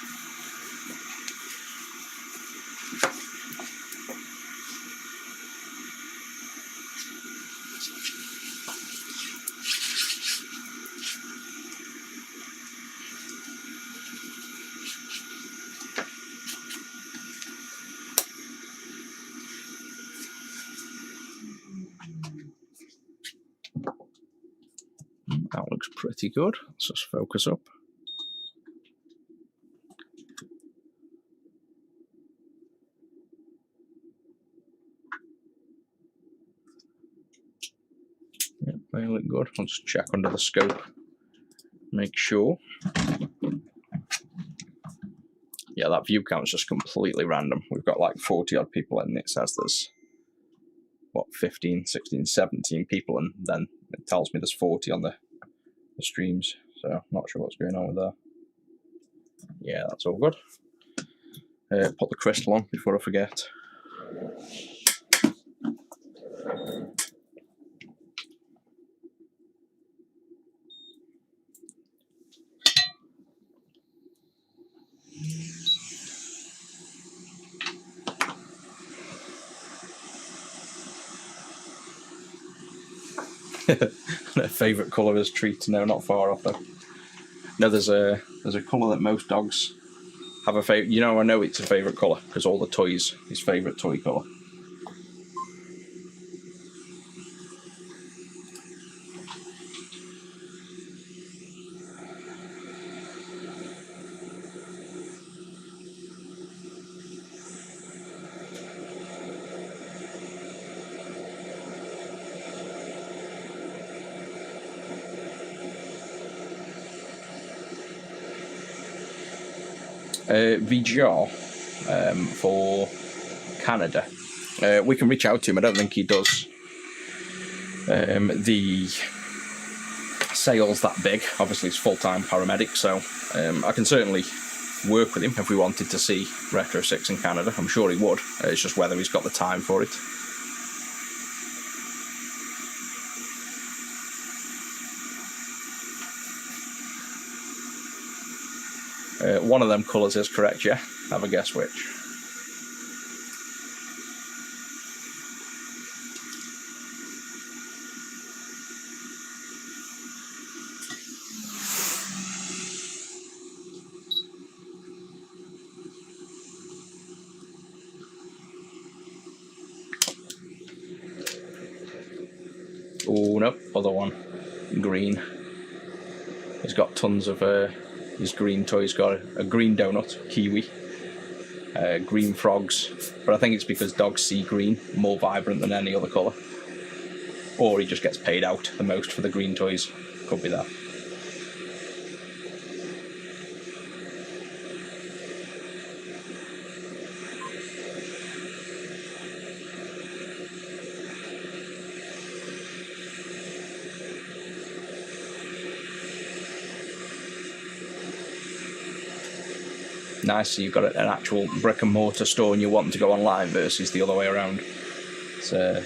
That looks pretty good. Let's just focus up. Yeah, they look good. I'll just check under the scope. Make sure. Yeah, that view count's just completely random. We've got like 40 odd people in. It says there's, what, 15, 16, 17 people, and then it tells me there's 40 on the streams. So I'm not sure what's going on with that. Yeah, that's all good. Put the crystal on before I forget. Their favourite colour is treat. No, not far off though. No, there's a colour that most dogs have a favourite. You know, I know it's a favourite colour because all the toys, his favourite toy colour. VGR for Canada. We can reach out to him. I don't think he does the sales that big. Obviously, he's full-time paramedic, so I can certainly work with him if we wanted to see Retro 6 in Canada. I'm sure he would. It's just whether he's got the time for it. One of them colours is correct, yeah? Have a guess which. Oh, nope, other one. Green. He's got tons of his green toys. Got a green donut, kiwi. green frogs, but I think it's because dogs see green more vibrant than any other colour. Or he just gets paid out the most for the green toys. Could be that. Nice, so you've got an actual brick and mortar store and you want to go online versus the other way around. So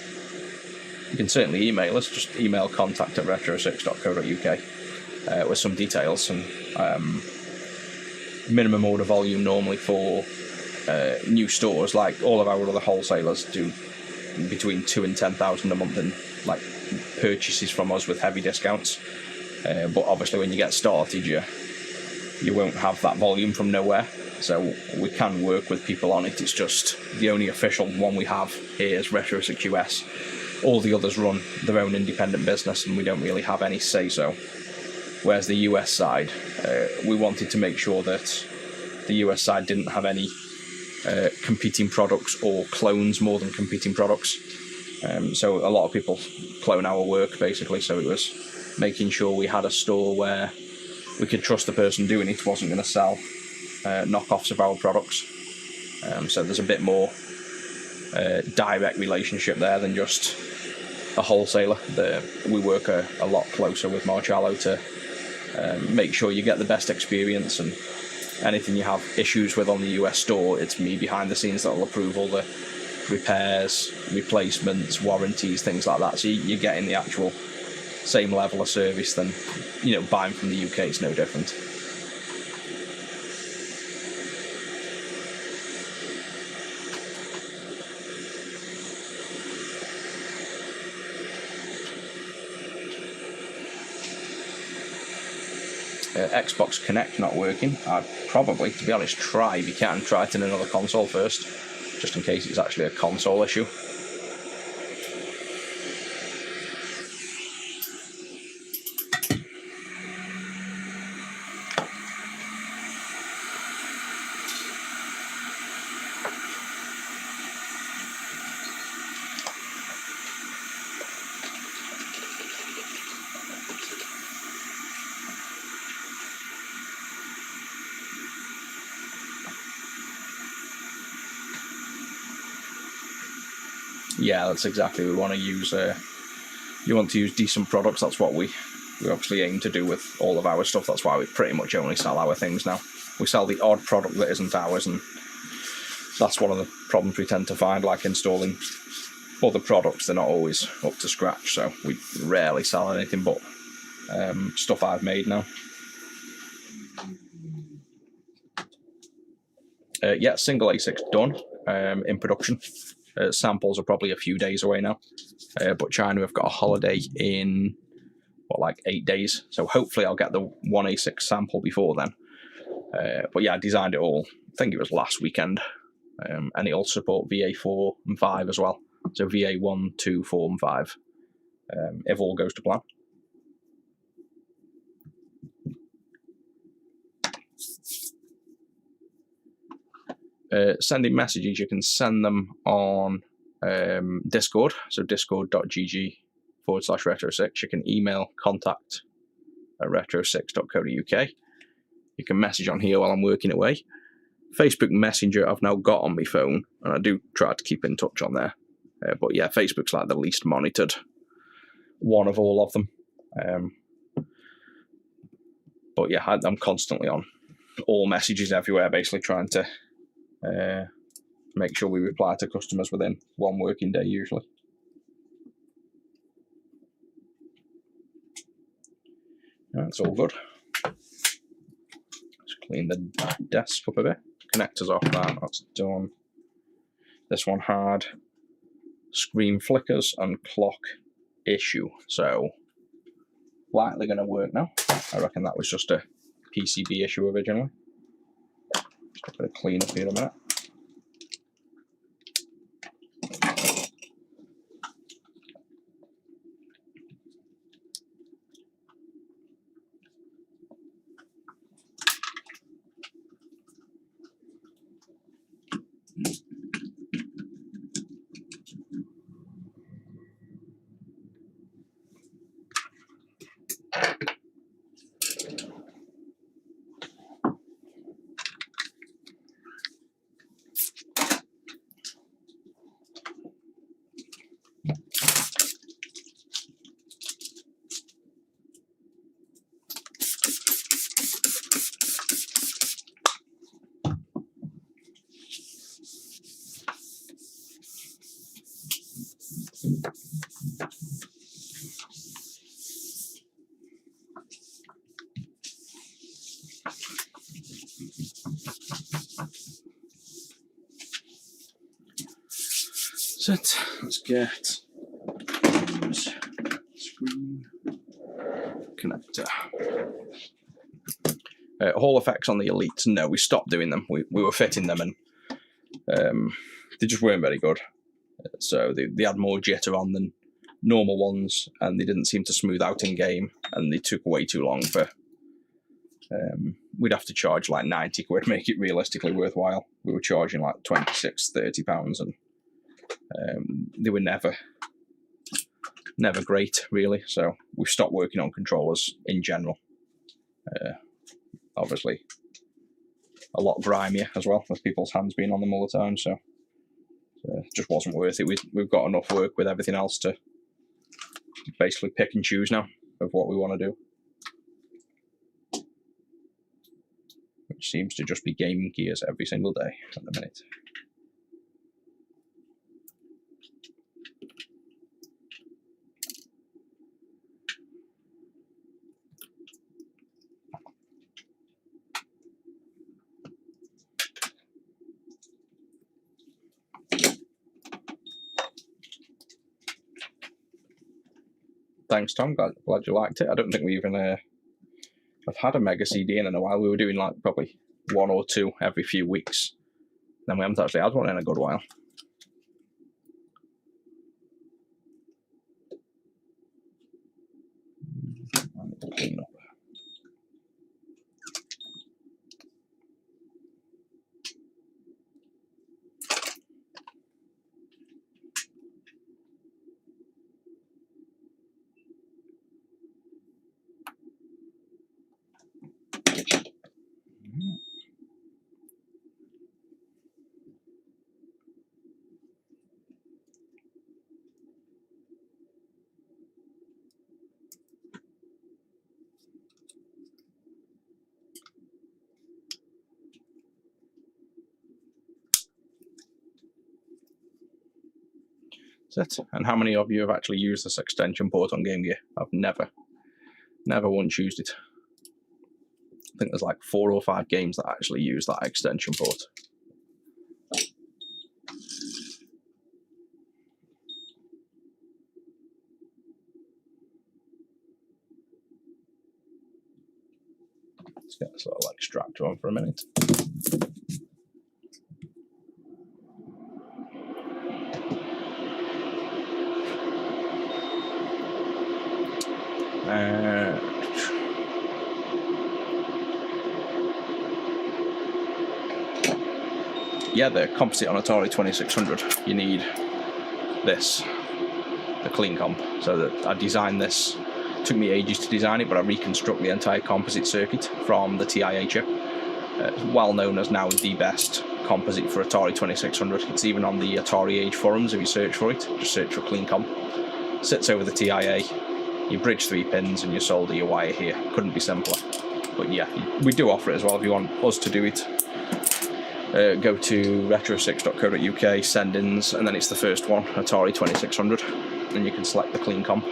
you can certainly email us, just email contact@retro6.co.uk with some details. And minimum order volume normally for new stores, like all of our other wholesalers do between 2 and 10,000 a month in like purchases from us with heavy discounts. But obviously when you get started, you won't have that volume from nowhere. So we can work with people on it. It's just the only official one we have here is Retro6 US. All the others run their own independent business and we don't really have any say-so. Whereas the US side, we wanted to make sure that the US side didn't have any competing products or clones more than competing products. So a lot of people clone our work basically, so it was making sure we had a store where we could trust the person doing it wasn't going to sell knockoffs of our products. So there's a bit more direct relationship there than just a wholesaler. We work a lot closer with Marcello to make sure you get the best experience, and anything you have issues with on the US store, it's me behind the scenes that will approve all the repairs, replacements, warranties, things like that. So you're getting the actual same level of service than, buying from the UK. It's no different. Xbox Connect not working. I'd probably, to be honest, try, if you can, try it in another console first, just in case it's actually a console issue. Yeah, that's exactly. We want to use. You want to use decent products. That's what we obviously aim to do with all of our stuff. That's why we pretty much only sell our things now. We sell the odd product that isn't ours, and that's one of the problems we tend to find. Like installing other products, they're not always up to scratch. So we rarely sell anything but stuff I've made now. Yeah, single ASIC's done in production. Samples are probably a few days away now, but China have got a holiday in like 8 days, so hopefully I'll get the one A6 sample before then. But yeah, I designed it all, I think it was last weekend, and it'll support VA4 and 5 as well, so VA1, 2, 4 and 5, if all goes to plan. Sending messages, you can send them on Discord, so discord.gg/retro6. You can email contact@retro6.co.uk. You can message on here while I'm working away. Facebook Messenger I've now got on my phone, and I do try to keep in touch on there. But yeah, Facebook's like the least monitored one of all of them. But yeah, I'm constantly on all messages everywhere, basically trying to make sure we reply to customers within one working day usually. That's all good. Just clean the desk up a bit. Connectors off that, that's done. This one had screen flickers and clock issue, so likely going to work now. I reckon that was just a PCB issue originally. Just a bit of cleanup here in a minute. That's it. Let's get screen connector. Hall effects on the Elites. No, we stopped doing them. We were fitting them, and they just weren't very good. So they had more jitter on than normal ones, and they didn't seem to smooth out in game, and they took way too long for. We'd have to charge like 90 quid to make it realistically worthwhile. We were charging like 26, 30 pounds, and they were never great, really. So we've stopped working on controllers in general. Obviously, a lot grimier as well, with people's hands being on them all the time. So it just wasn't worth it. We've got enough work with everything else to basically pick and choose now of what we want to do. Which seems to just be gaming gears every single day at the minute. Thanks, Tom. Glad you liked it. I don't think we even have had a Mega CD in a while. We were doing like probably one or two every few weeks. Then we haven't actually had one in a good while. I need to clean up. That's it. And how many of you have actually used this extension port on Game Gear? I've never once used it. I think there's like 4 or 5 games that actually use that extension port. Let's get this little extractor on for a minute. Yeah, the composite on Atari 2600, you need this, the clean comp. So that I designed this. It took me ages to design it, but I reconstruct the entire composite circuit from the TIA chip. Well known as now the best composite for Atari 2600. It's even on the Atari Age forums if you search for it. Just search for clean comp. Sits over the TIA. You bridge 3 pins and you solder your wire here. Couldn't be simpler. But yeah, we do offer it as well if you want us to do it. Go to retro6.co.uk, send-ins, and then it's the first one, Atari 2600, and you can select the clean comp.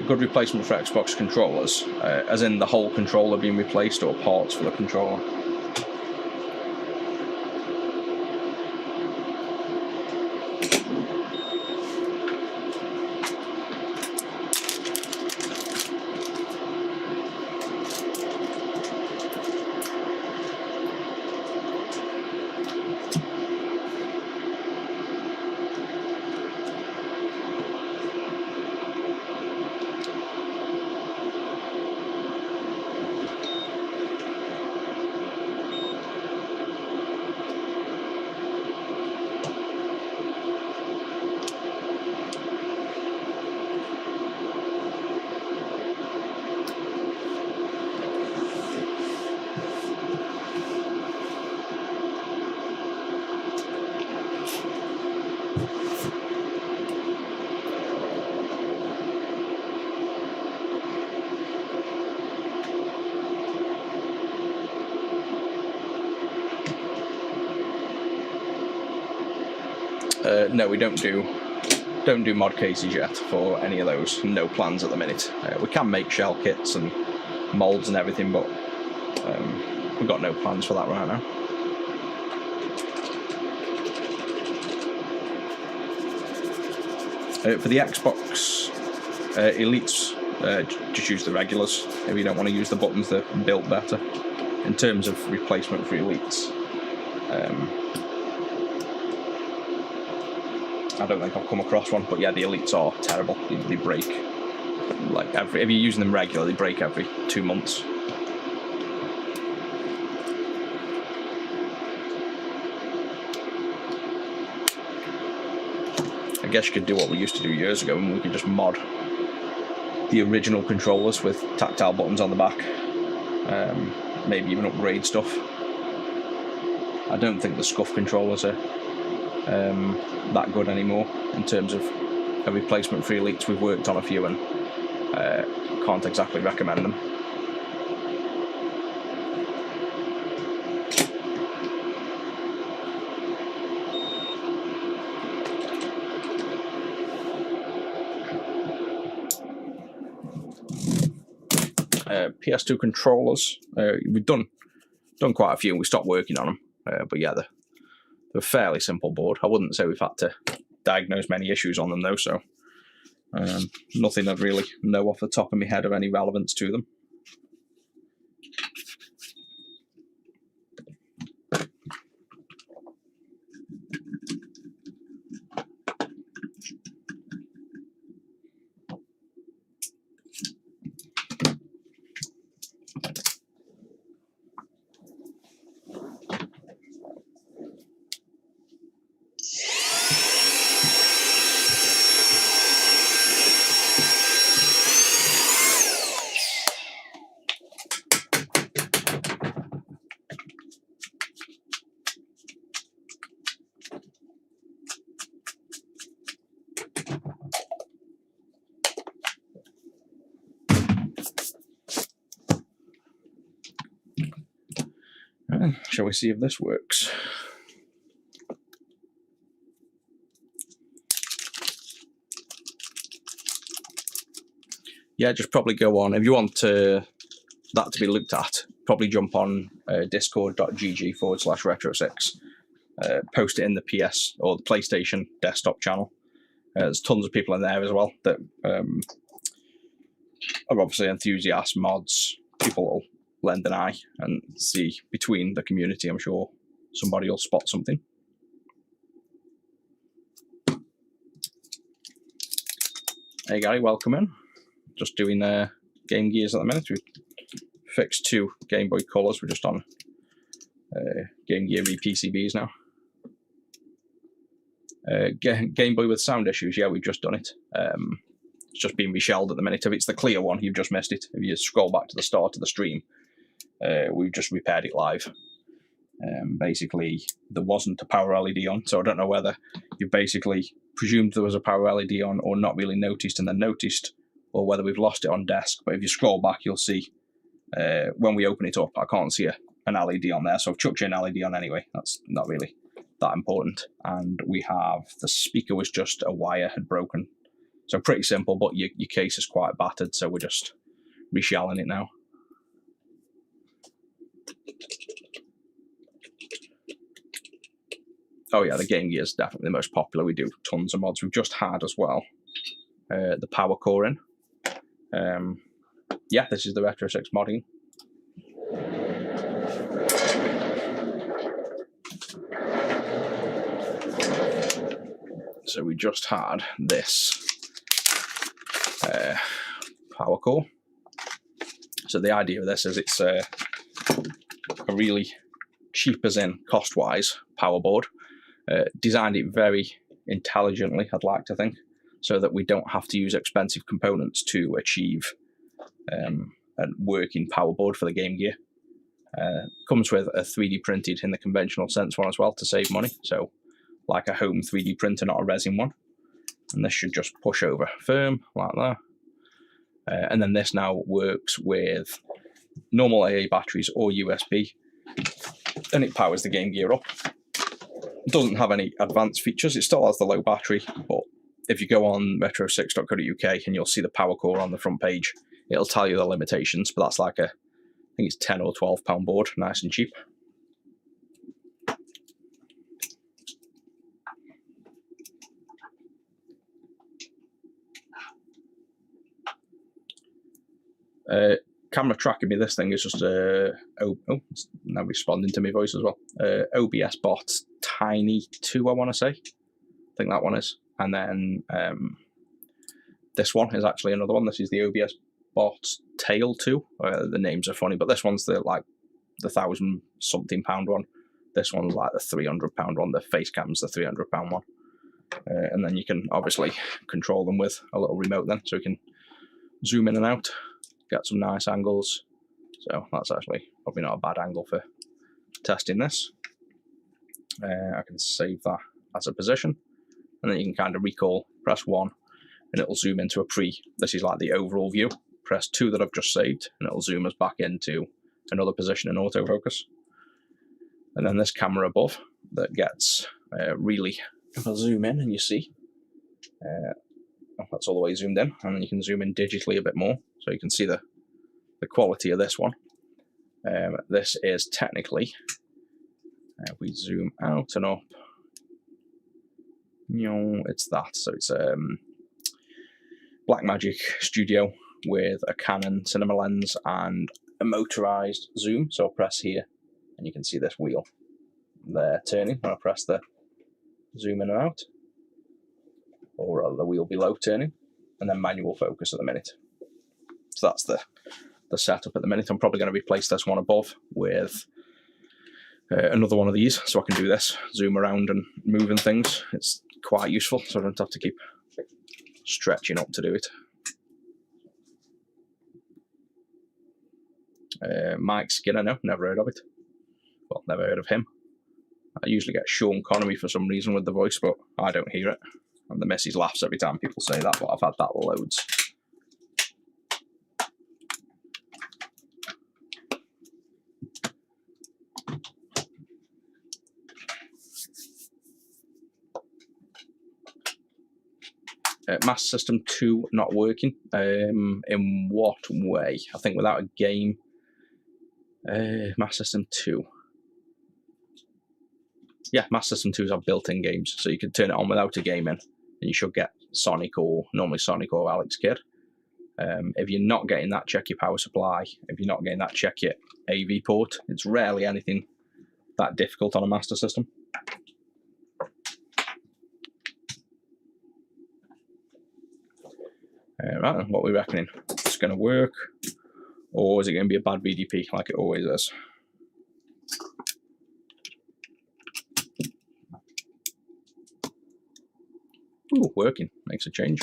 Good replacement for Xbox controllers, as in the whole controller being replaced or parts for the controller. no, we don't do mod cases yet for any of those. No plans at the minute. We can make shell kits and molds and everything, but we've got no plans for that right now. For the Xbox Elites, just use the regulars if you don't want to use the buttons. They're built better. In terms of replacement for Elites, I don't think I've come across one, but yeah, the Elites are terrible. They break like if you're using them regularly, they break every 2 months. I guess you could do what we used to do years ago, and we could just mod the original controllers with tactile buttons on the back. Maybe even upgrade stuff. I don't think the SCUF controllers are that good anymore in terms of a replacement for Elites. We've worked on a few and can't exactly recommend them. PS2 controllers, we've done quite a few and we stopped working on them, but yeah, they're a fairly simple board. I wouldn't say we've had to diagnose many issues on them though, so nothing I'd really know off the top of my head of any relevance to them. Shall we see if this works? Yeah, just probably go on. If you want that to be looked at, probably jump on discord.gg/retro6. Post it in the PS or the PlayStation desktop channel. There's tons of people in there as well that are obviously enthusiasts, mods, people will lend an eye and see between the community. I'm sure somebody will spot something. Hey Gary, welcome in. Just doing Game Gears at the minute. We fixed 2 Game Boy Colors. We're just on Game Gear PCBs now. Game Boy with sound issues. Yeah, we've just done it. It's just been reshelled at the minute. If it's the clear one, you've just missed it. If you scroll back to the start of the stream, we've just repaired it live. Basically, there wasn't a power LED on, so I don't know whether you basically presumed there was a power LED on or not really noticed and then noticed, or whether we've lost it on desk. But if you scroll back, you'll see when we open it up, I can't see an LED on there, so I've chucked an LED on anyway. That's not really that important. And we have the speaker was just a wire had broken. So pretty simple, but your case is quite battered, so we're just reshelling it now. Oh yeah, the Game Gear is definitely the most popular. We do tons of mods. We've just had as well the Power Core in. Yeah, this is the Retro 6 modding. So we just had this Power Core. So the idea of this is it's a really cheap as in cost-wise power board. Designed it very intelligently, I'd like to think, so that we don't have to use expensive components to achieve a working power board for the Game Gear. Comes with a 3D printed in the conventional sense one as well to save money, so like a home 3D printer, not a resin one. And this should just push over firm like that. And then this now works with normal AA batteries or USB, and it powers the Game Gear up. It doesn't have any advanced features. It still has the low battery, but if you go on retro6.co.uk and you'll see the power core on the front page, it'll tell you the limitations, but that's like I think it's £10 or £12 board, nice and cheap. Camera tracking me, this thing is just it's now responding to my voice as well. OBS Bot Tiny 2, I want to say. I think that one is. And then this one is actually another one. This is the OBS Bot Tail 2. The names are funny, but this one's the £1,000-something one. This one's like the £300 one. The face cam's the £300 one. And then you can obviously control them with a little remote then, so you can zoom in and out, get some nice angles. So that's actually probably not a bad angle for testing this. I can save that as a position, and then you can kind of recall, press 1 and it'll zoom into this is like the overall view. Press 2 that I've just saved and it'll zoom us back into another position in autofocus. And then this camera above that gets really, if I zoom in and you see, that's all the way zoomed in, and then you can zoom in digitally a bit more, so you can see the quality of this one. This is technically, if we zoom out and up, it's that. So it's Blackmagic Studio with a Canon cinema lens and a motorized zoom. So I'll press here, and you can see this wheel there turning when I press the zoom in and out, or rather the wheel below turning, and then manual focus at the minute. So that's the setup at the minute. I'm probably going to replace this one above with another one of these, so I can do this, zoom around and moving things. It's quite useful, so I don't have to keep stretching up to do it. Mike Skinner, no, never heard of it. Well, never heard of him. I usually get Sean Connery for some reason with the voice, but I don't hear it. And the missus laughs every time people say that, but I've had that loads. Master System 2 not working. In what way? I think without a game. Master System 2. Yeah, Master System 2s have built-in games, so you can turn it on without a game in, and you should get Sonic or Alex Kidd. If you're not getting that, check your power supply. If you're not getting that, check your AV port. It's rarely anything that difficult on a Master System. Right, what are we reckoning? It's going to work, or is it going to be a bad VDP like it always is? Ooh, working. Makes a change.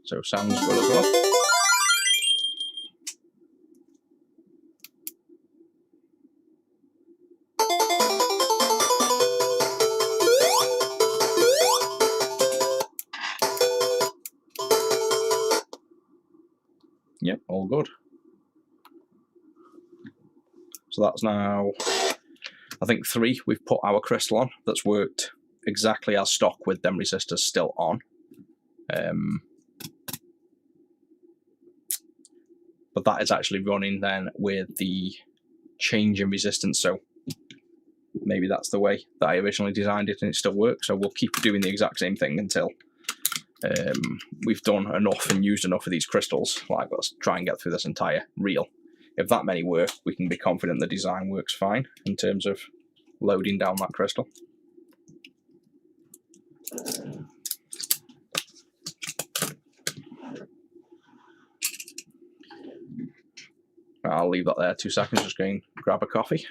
So sounds good as well. Yep, all good. So that's now, I think 3. We've put our crystal on that's worked exactly as stock with them resistors still on. But that is actually running then with the change in resistance, so maybe that's the way that I originally designed it and it still works. So we'll keep doing the exact same thing until we've done enough and used enough of these crystals. Like, let's try and get through this entire reel. If that many work, we can be confident the design works fine in terms of loading down that crystal. I'll leave that there 2 seconds, just going to grab a coffee.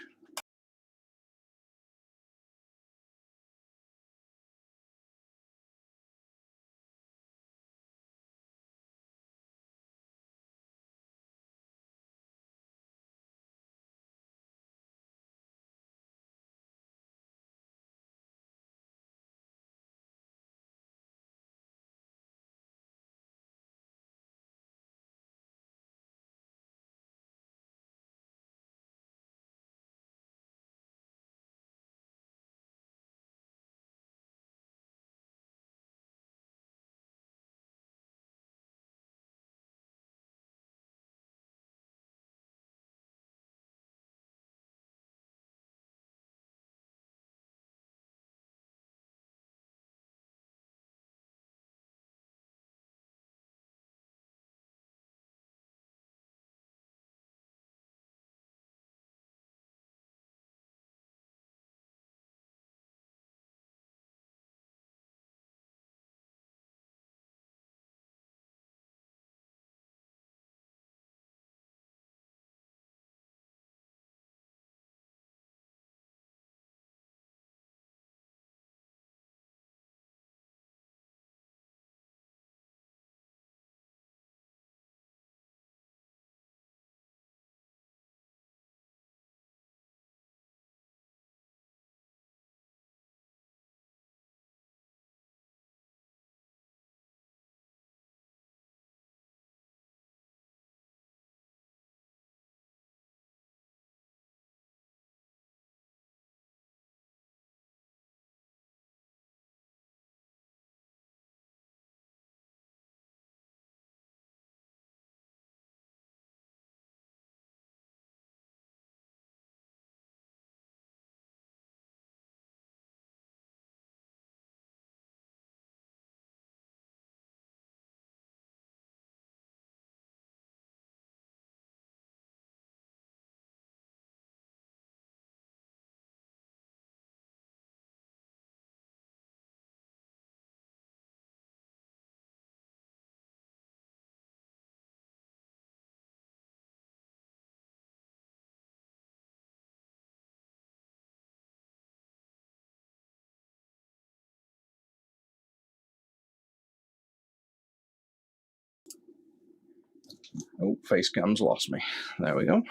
Oh, Facecam's lost me. There we go.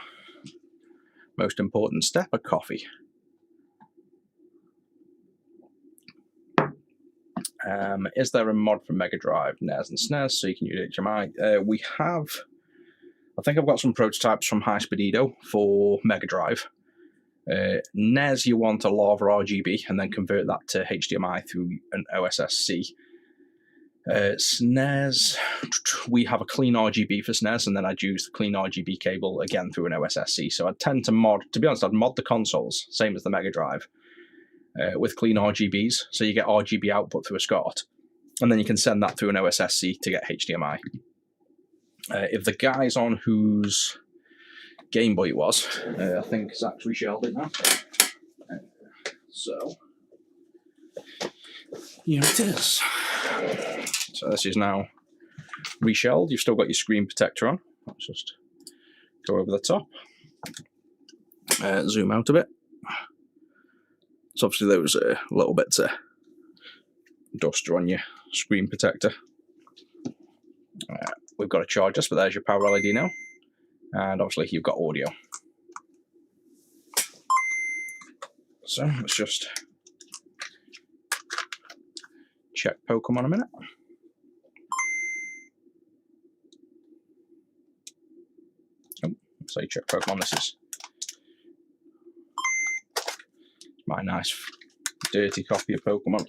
Most important step, a coffee. Is there a mod for Mega Drive, NES, and SNES so you can use HDMI? We have. I think I've got some prototypes from High-Speed for Mega Drive. NES, you want a Lava RGB and then convert that to HDMI through an OSSC. SNES, we have a clean RGB for SNES, and then I'd use the clean RGB cable again through an OSSC. So I'd tend to mod, to be honest, I'd mod the consoles, same as the Mega Drive, with clean RGBs. So you get RGB output through a SCART, and then you can send that through an OSSC to get HDMI. If the guy's on whose Game Boy it was, I think Zach's reshelled it now. So, here it is. So this is now reshelled. You've still got your screen protector on. Let's just go over the top. Zoom out a bit. So obviously there was a little bit of dust on your screen protector. We've got a charger, but there's your power LED now. And obviously you've got audio. So let's just check Pokemon a minute. Oh, so you check Pokemon. This is my nice dirty copy of Pokemon.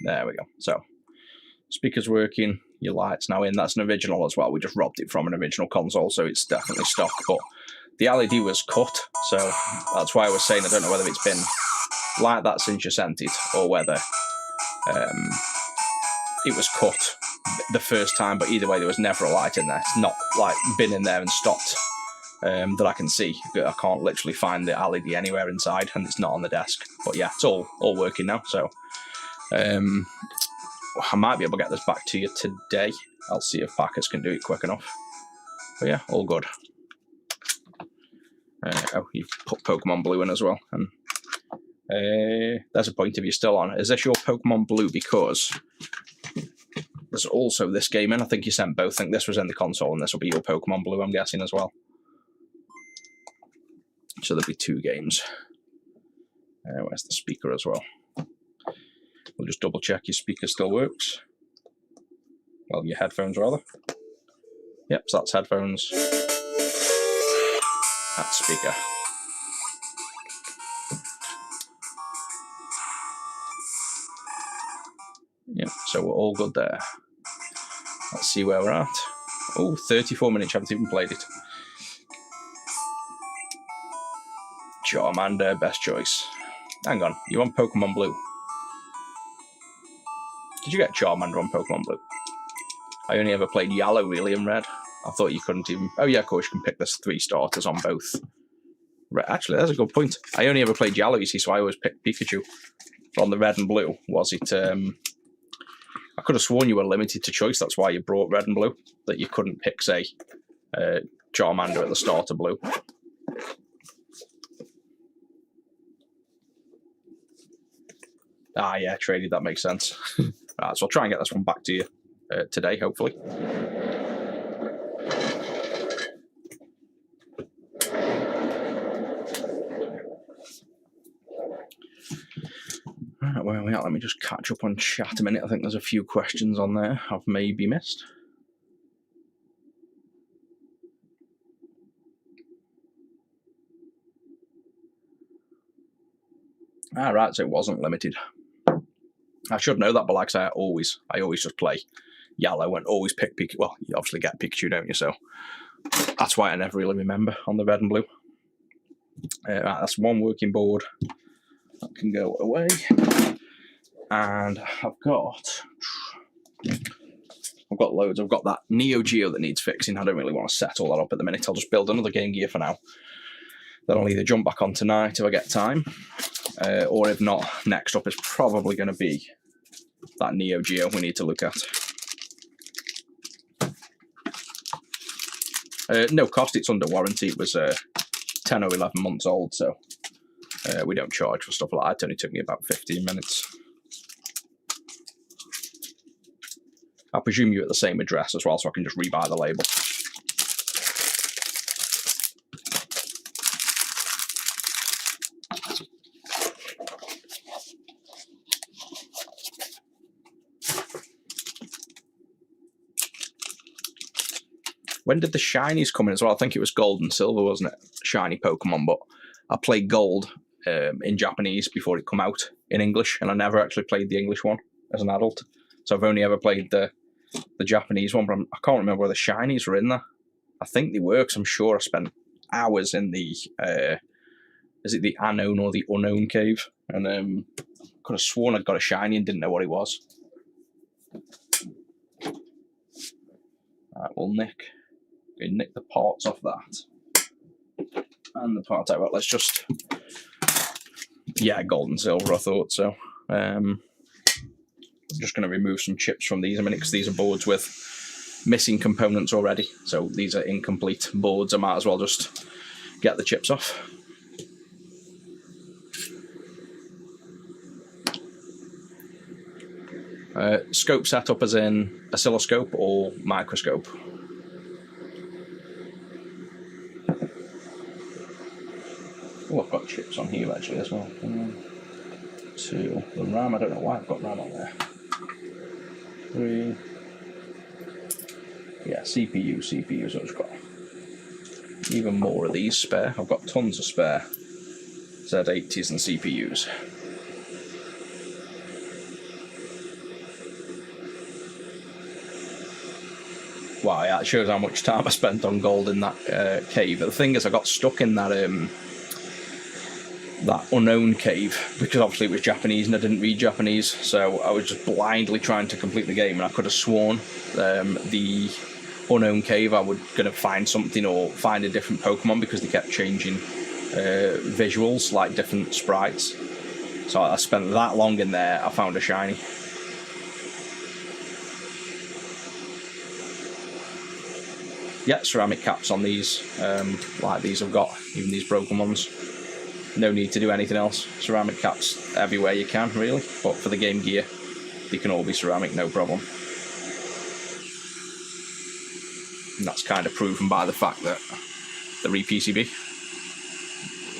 There we go. So speaker's working, your light's now in. That's an original as well. We just robbed it from an original console, so it's definitely stock. But the LED was cut, so that's why I was saying I don't know whether it's been like that since you sent it, or whether it was cut the first time. But either way, there was never a light in there. It's not like been in there and stopped that I can see. I can't literally find the LED anywhere inside, and it's not on the desk. But yeah, it's all working now. So I might be able to get this back to you today. I'll see if Packers can do it quick enough. But yeah, all good. Oh, you've put Pokemon Blue in as well. And there's a point if you're still on. Is this your Pokemon Blue? Because there's also this game in. I think you sent both. I think this was in the console, and this will be your Pokemon Blue, I'm guessing, as well. So there'll be 2 games. Where's the speaker as well? We'll just double check your speaker still works. Well, your headphones rather. Yep, so that's headphones. That's speaker. Yep, so we're all good there. Let's see where we're at. Oh, 34 minutes, haven't even played it. Charmander, best choice. Hang on, you want Pokemon Blue? Did you get Charmander on Pokemon Blue? I only ever played Yellow, really, and Red. I thought you couldn't even... Oh yeah, of course, you can pick the 3 starters on both. Actually, that's a good point. I only ever played Yellow, you see, so I always picked Pikachu. On the Red and Blue, was it... I could have sworn you were limited to choice, that's why you brought Red and Blue. That you couldn't pick, say, Charmander at the start of Blue. Ah, yeah, traded, that makes sense. Right, so I'll try and get this one back to you today, hopefully. Right, where are we at? Let me just catch up on chat a minute. I think there's a few questions on there I've maybe missed. Ah, right, so it wasn't limited. I should know that, but like I say, I always just play Yellow and always pick Pikachu. Well, you obviously get Pikachu, don't you? So that's why I never really remember on the Red and Blue. Right, that's one working board. That can go away. And I've got loads. I've got that Neo Geo that needs fixing. I don't really want to set all that up at the minute. I'll just build another Game Gear for now. Then I'll either jump back on tonight if I get time. Or if not, next up is probably going to be that Neo Geo we need to look at. No cost, it's under warranty. It was 10 or 11 months old, so we don't charge for stuff like that. It only took me about 15 minutes. I presume you're at the same address as well, so I can just rebuy the label. When did the shinies come in as well? I think it was gold and silver, wasn't it? Shiny Pokemon, but I played gold in Japanese before it come out in English, and I never actually played the English one as an adult. So I've only ever played the Japanese one, but I can't remember whether the shinies were in there. I think they were, because I'm sure I spent hours in the, is it the unknown or the unknown cave? And could have sworn I'd got a shiny and didn't know what it was. Alright, we'll nick the parts off that. And the parts out. Well, let's just... Yeah, gold and silver, I thought so. I'm just going to remove some chips from these a minute, because these are boards with missing components already. So these are incomplete boards. I might as well just get the chips off. Scope setup as in oscilloscope or microscope? Oh, I've got chips on here actually as well. 2. The RAM, I don't know why I've got RAM on there. 3. Yeah, CPU, so I've got even more of these spare. I've got tons of spare Z80s and CPUs. Wow, yeah, it shows how much time I spent on gold in that cave. But the thing is, I got stuck in that that unknown cave, because obviously it was Japanese and I didn't read Japanese, so I was just blindly trying to complete the game, and I could have sworn the unknown cave I was going to find something or find a different Pokemon, because they kept changing visuals, like different sprites. So I spent that long in there, I found a shiny. Yeah, ceramic caps on these, like these I've got, even these broken ones. No need to do anything else. Ceramic caps everywhere you can, really. But for the Game Gear, they can all be ceramic, no problem. And that's kind of proven by the fact that the re-PCB.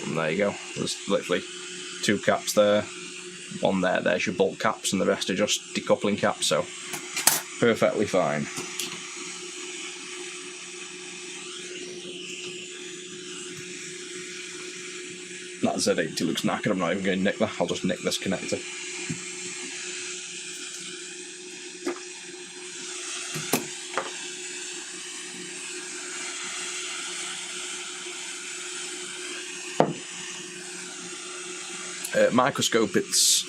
And there you go. There's literally 2 caps there. One there, there's your bulk caps, and the rest are just decoupling caps, so perfectly fine. That Z80 looks knackered, I'm not even going to nick that, I'll just nick this connector. Microscope, its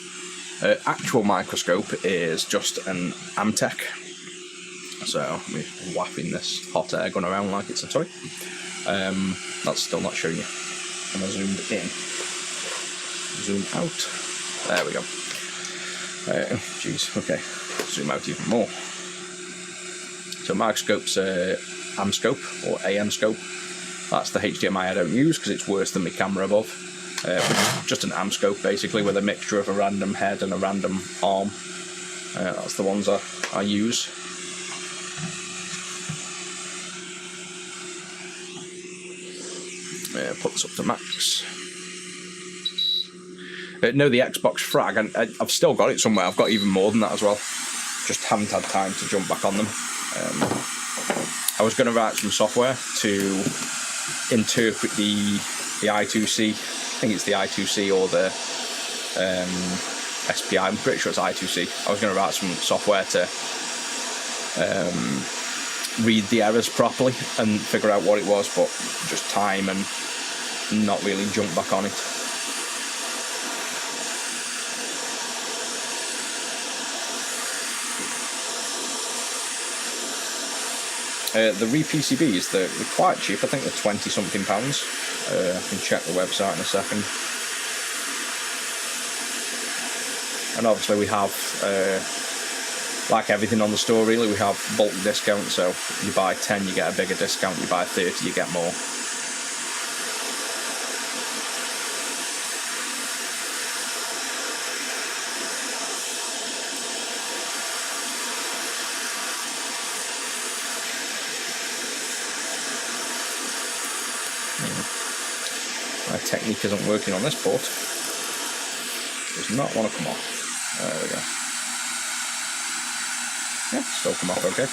actual microscope is just an Amtech. So we're whapping this hot air gun around like it's a toy. That's still not showing you. And I zoomed in. Zoom out. There we go. Jeez, okay. Zoom out even more. So microscope's AMScope or AM-scope. That's the HDMI I don't use because it's worse than my camera above. Just an AMScope basically with a mixture of a random head and a random arm. That's the ones I use. Put this up to max. No, the Xbox Frag, and I've still got it somewhere. I've got even more than that as well. Just haven't had time to jump back on them. I was going to write some software to interpret the I2C. I think it's the I2C or the SPI. I'm pretty sure it's I2C. I was going to write some software to read the errors properly and figure out what it was, but just time and not really jump back on it. The re-PCBs, they're quite cheap. I think they're £20-something. I can check the website in a second. And obviously we have, like everything on the store really, we have bulk discount. So you buy 10, you get a bigger discount. You buy 30, you get more. My technique isn't working on this port. Does not want to come off. There we go. Yeah, still come off okay.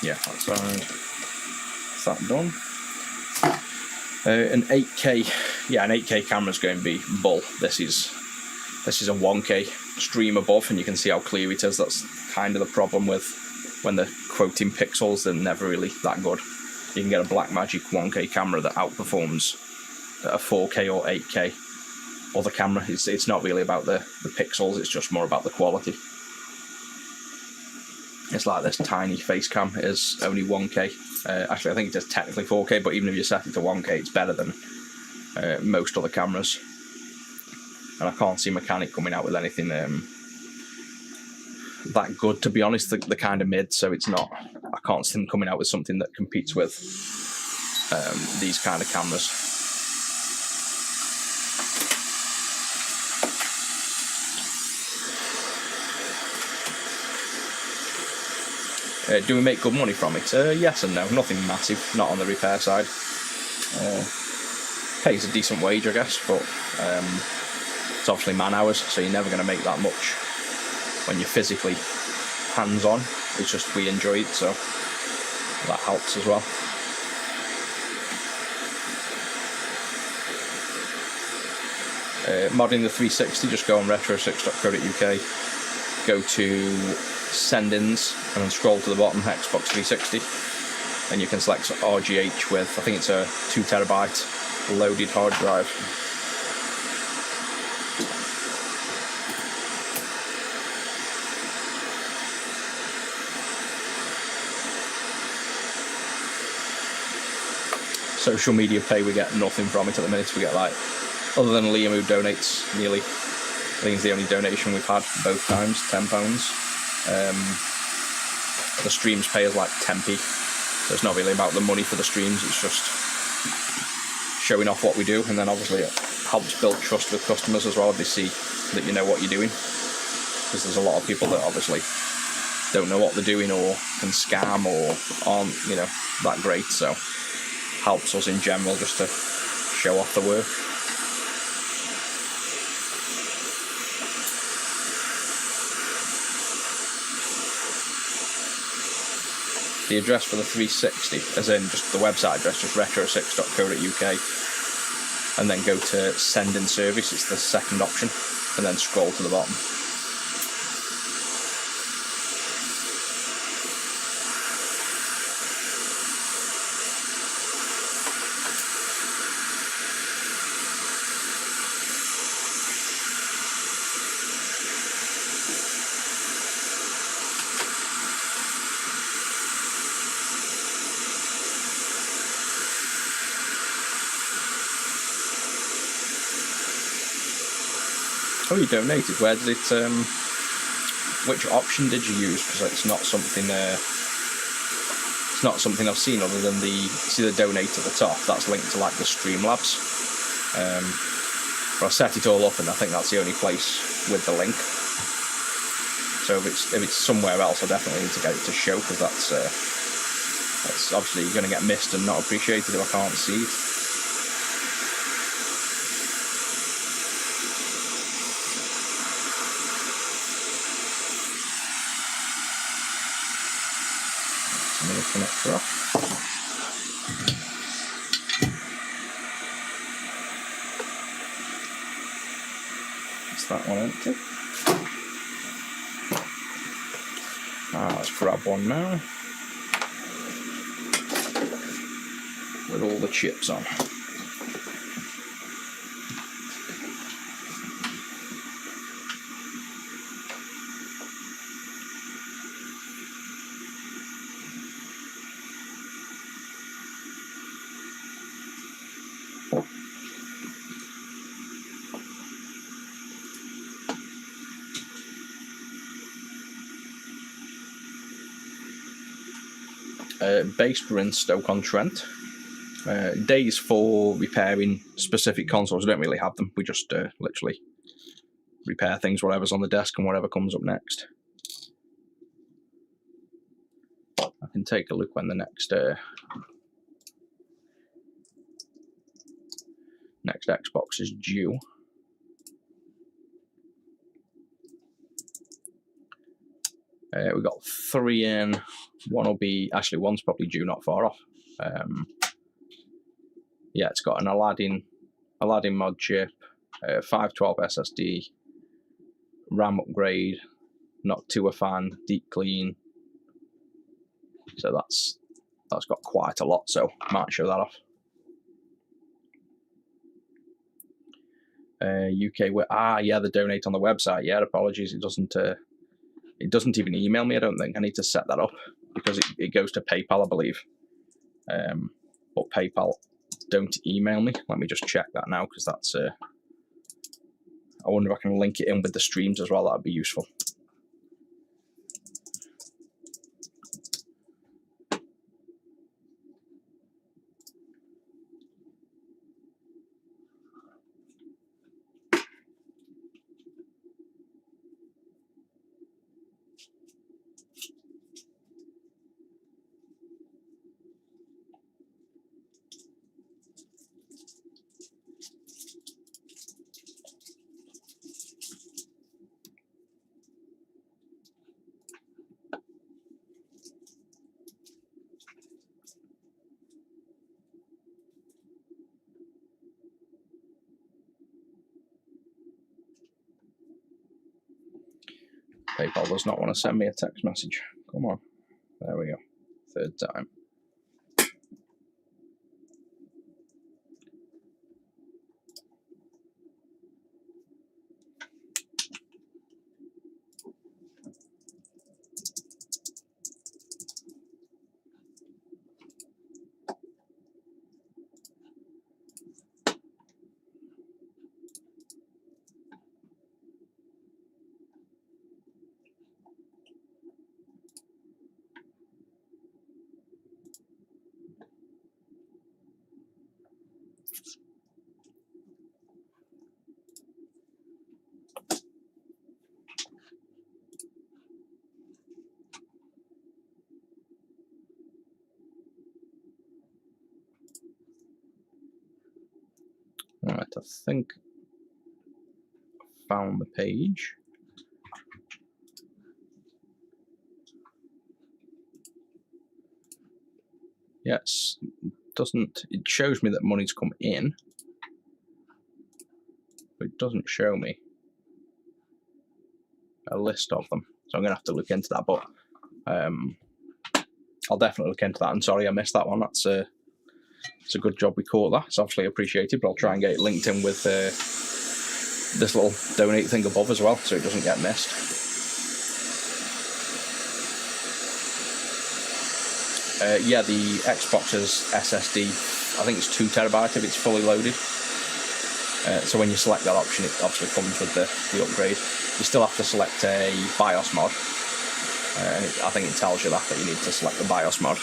Yeah, that side. Is that done? An 8K, yeah, an 8K camera's going to be bull. This is a 1K stream above, and you can see how clear it is. That's kind of the problem with when they're quoting pixels; they're never really that good. You can get a Blackmagic 1K camera that outperforms a 4K or 8K other camera. It's not really about the pixels; it's just more about the quality. It's like this tiny face cam is only 1K. Actually, I think it is technically 4K, but even if you set it to 1K, it's better than most other cameras. And I can't see Mechanic coming out with anything that good, to be honest. The kind of mid, so it's not. I can't see them coming out with something that competes with these kind of cameras. Do we make good money from it? Yes and no. Nothing massive, not on the repair side. Pays a decent wage, I guess, but it's obviously man hours, so you're never going to make that much when you're physically hands-on. It's just we enjoy it, so that helps as well. Modding the 360, just go on retro6.co.uk, go to send-ins, and then scroll to the bottom, Xbox 360, and you can select RGH with, I think it's a 2TB loaded hard drive. Social media pay, we get nothing from it at the minute. We get, like, other than Liam, who donates nearly, I think it's the only donation we've had both times, £10. The streams pay us like 10p, so it's not really about the money for the streams, it's just showing off what we do, and then obviously it helps build trust with customers as well. They see that you know what you're doing, because there's a lot of people that obviously don't know what they're doing or can scam or aren't, you know, that great, so helps us in general just to show off the work. The address for the 360, as in just the website address, just retro6.co.uk, and then go to send in service, it's the second option, and then scroll to the bottom. Oh, you donated. Where did it? Which option did you use? Because it's not something. It's not something I've seen other than see the donate at the top. That's linked to like the Streamlabs. But I set it all up, and I think that's the only place with the link. So if it's somewhere else, I definitely need to get it to show, because that's obviously going to get missed and not appreciated if I can't see it. Connector off. Is that one empty? Let's grab one now with all the chips on. Based we're in Stoke-on-Trent. Days for repairing specific consoles, we don't really have them. We just literally repair things, whatever's on the desk and whatever comes up next. can take a look when the next Xbox is due. We've got 3 in. One will be, actually one's probably due not far off. Yeah, it's got an Aladdin mod chip, 512 SSD, RAM upgrade, not to a fan, deep clean. So that's got quite a lot, so might show that off. UK, yeah, the donate on the website. Yeah, apologies, it doesn't even email me. I don't think I need to set that up because it goes to PayPal, I believe. But PayPal don't email me. Let me just check that now, because that's I wonder if I can link it in with the streams as well. That'd be useful. PayPal does not want to send me a text message. Come on. There we go. 3rd time. Right, I think I found the page. Yes, it shows me that money's come in, but it doesn't show me a list of them. So I'm gonna have to look into that, but I'll definitely look into that. I'm sorry I missed that one. It's a good job we caught that. It's obviously appreciated, but I'll try and get it linked in with this little donate thing above as well, so it doesn't get missed. Yeah, the Xbox's SSD, I think it's 2 TB if it's fully loaded. So when you select that option, it obviously comes with the upgrade. You still have to select a BIOS mod, and I think it tells you that you need to select the BIOS mod.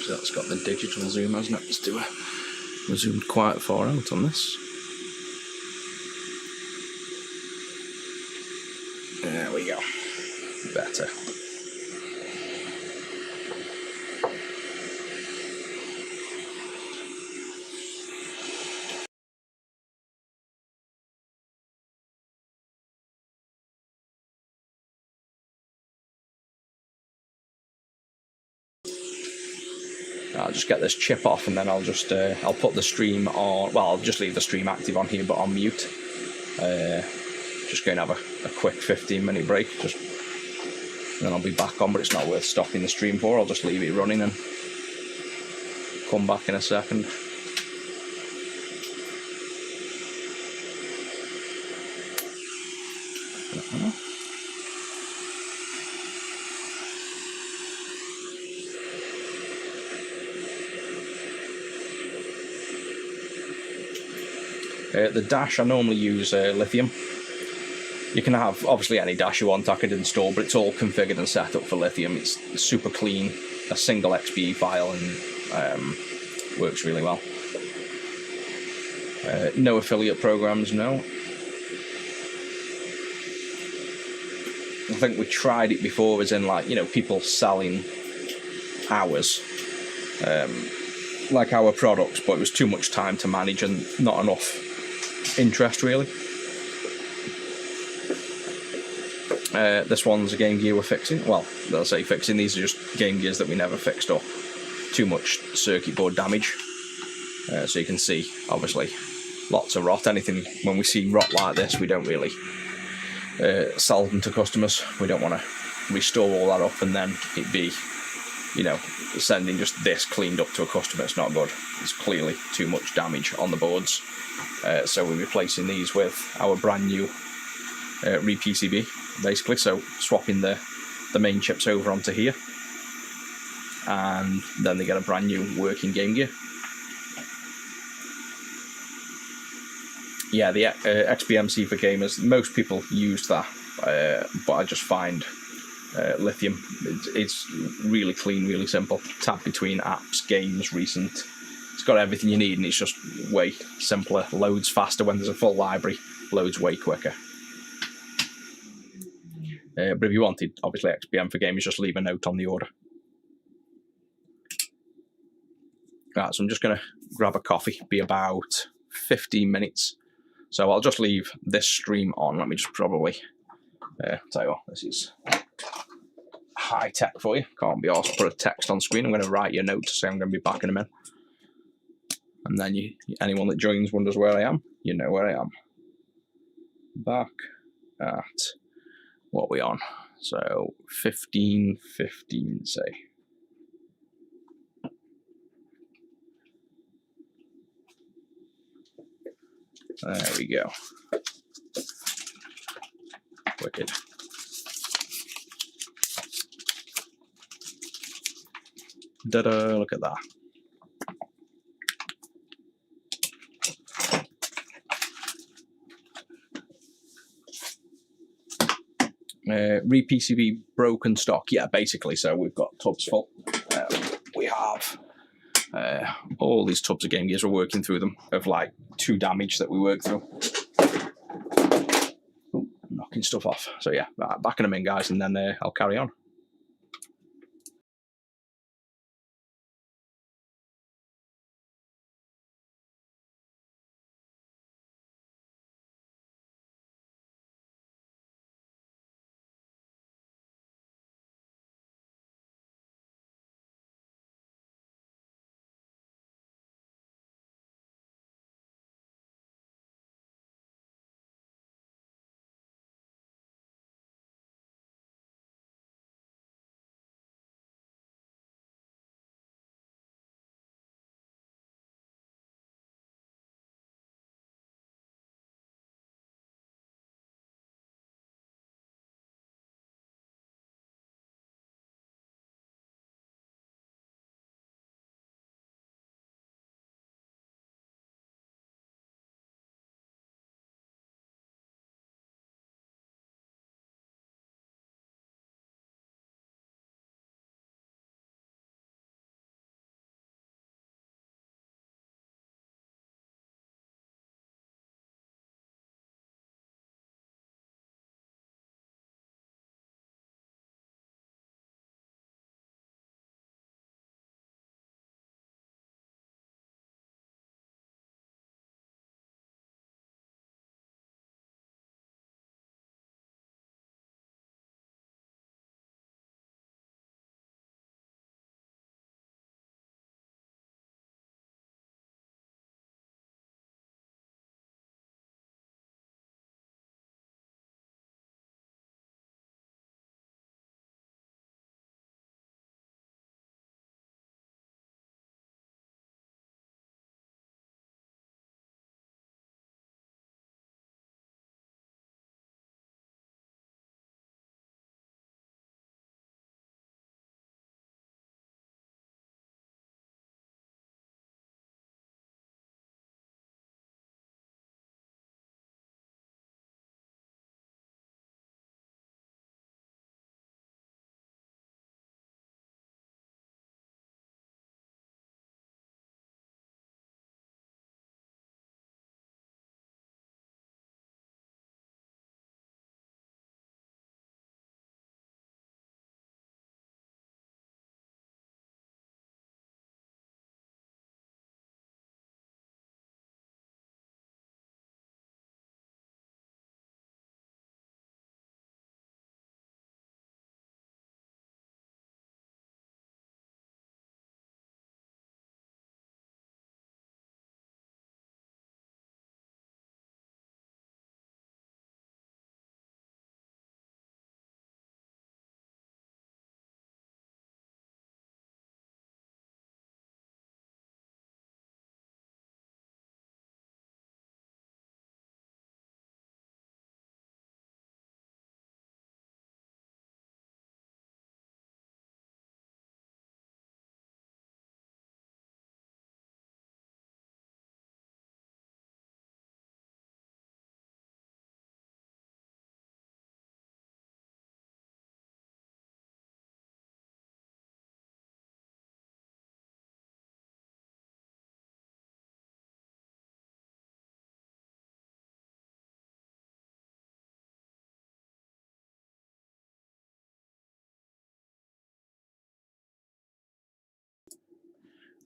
That's got the digital zoom, hasn't it? Let's do a zoomed quite far out on this. There we go. Better. I'll just get this chip off, and then I'll just I'll put the stream on. Well, I'll just leave the stream active on here, but on mute. Just going to have a quick 15-minute break. Just then I'll be back on, but it's not worth stopping the stream for. I'll just leave it running and come back in a second. The dash, I normally use lithium. You can have obviously any dash you want I could install, but it's all configured and set up for lithium. It's super clean, a single XBE file, and works really well. No affiliate programs, no. I think we tried it before, as in, like, you know, people selling ours, like our products, but it was too much time to manage and not enough interest, really. This one's a Game Gear we're fixing. Well, I'll say fixing. These are just Game Gears that we never fixed up. Too much circuit board damage. So you can see, obviously, lots of rot. Anything, when we see rot like this, we don't really sell them to customers. We don't want to restore all that up and then it be, you know, sending just this cleaned up to a customer. It's not good. There's clearly too much damage on the boards. So we're replacing these with our brand new re-PCB, basically. So swapping the main chips over onto here, and then they get a brand new working Game Gear. Yeah, the XBMC for gamers, most people use that, but I just find lithium, it's really clean, really simple. Tap between apps, games, recent. It's got everything you need, and it's just way simpler, loads faster when there's a full library, loads way quicker. But if you wanted, obviously, XBM for gamers, just leave a note on the order. Right, so I'm just going to grab a coffee, be about 15 minutes. So I'll just leave this stream on. Let me just probably tell you what, this is high tech for you. Can't be asked to put a text on screen. I'm going to write you a note to say I'm going to be back in a minute. And then anyone that joins wonders where I am, you know where I am. Back at, what are we on? So 15:15, say. There we go. Wicked. Da-da, look at that. Re-PCB broken stock. Yeah, basically. So we've got tubs full. We have all these tubs of Game Gears. We're working through them of like 2 damage that we work through. Ooh, knocking stuff off. So yeah, backing them in, guys, and then I'll carry on.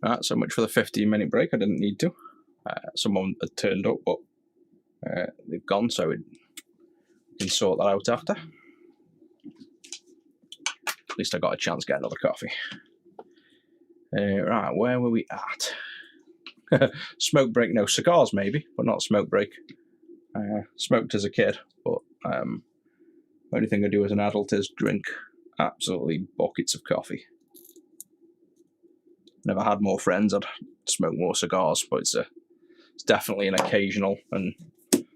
Right, so much for the 15-minute break. I didn't need to. Someone had turned up, but they've gone, so we can sort that out after. At least I got a chance to get another coffee. Right, where were we at? Smoke break, no, cigars maybe, but not smoke break. Smoked as a kid, but only thing I do as an adult is drink absolutely buckets of coffee. Never had more friends, I'd smoke more cigars, but it's definitely an occasional and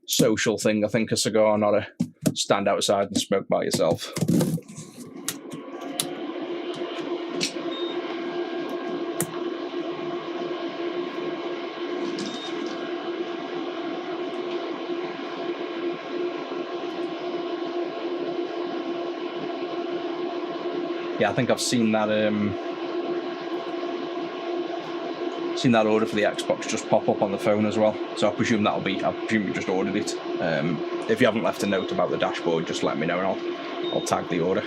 social thing. I think a cigar, not a stand outside and smoke by yourself. Yeah, I think I've seen that order for the Xbox just pop up on the phone as well. So I presume you just ordered it. If you haven't left a note about the dashboard, just let me know and I'll tag the order.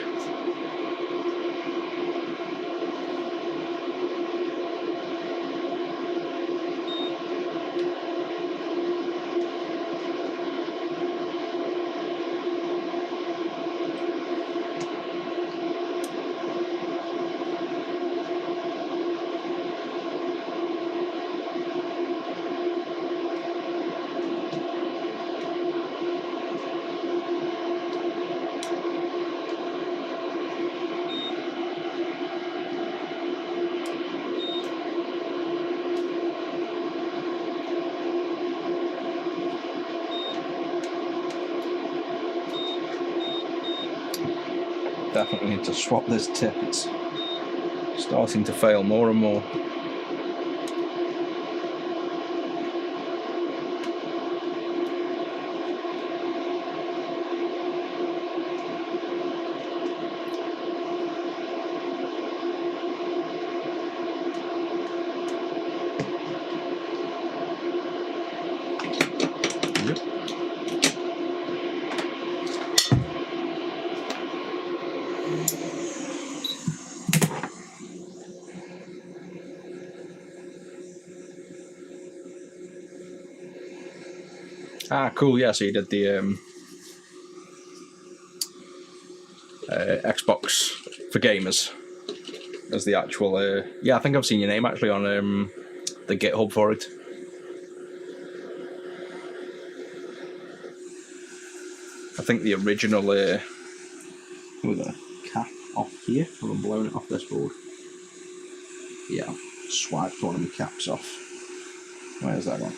Definitely need to swap this tip. It's starting to fail more and more. Ah, cool. Yeah, so you did the Xbox for gamers as the actual. Yeah, I think I've seen your name actually on the GitHub for it. I think the original. We've got a cap off here. I'm blowing it off this board. Yeah, swiped one of the caps off. Where's that one?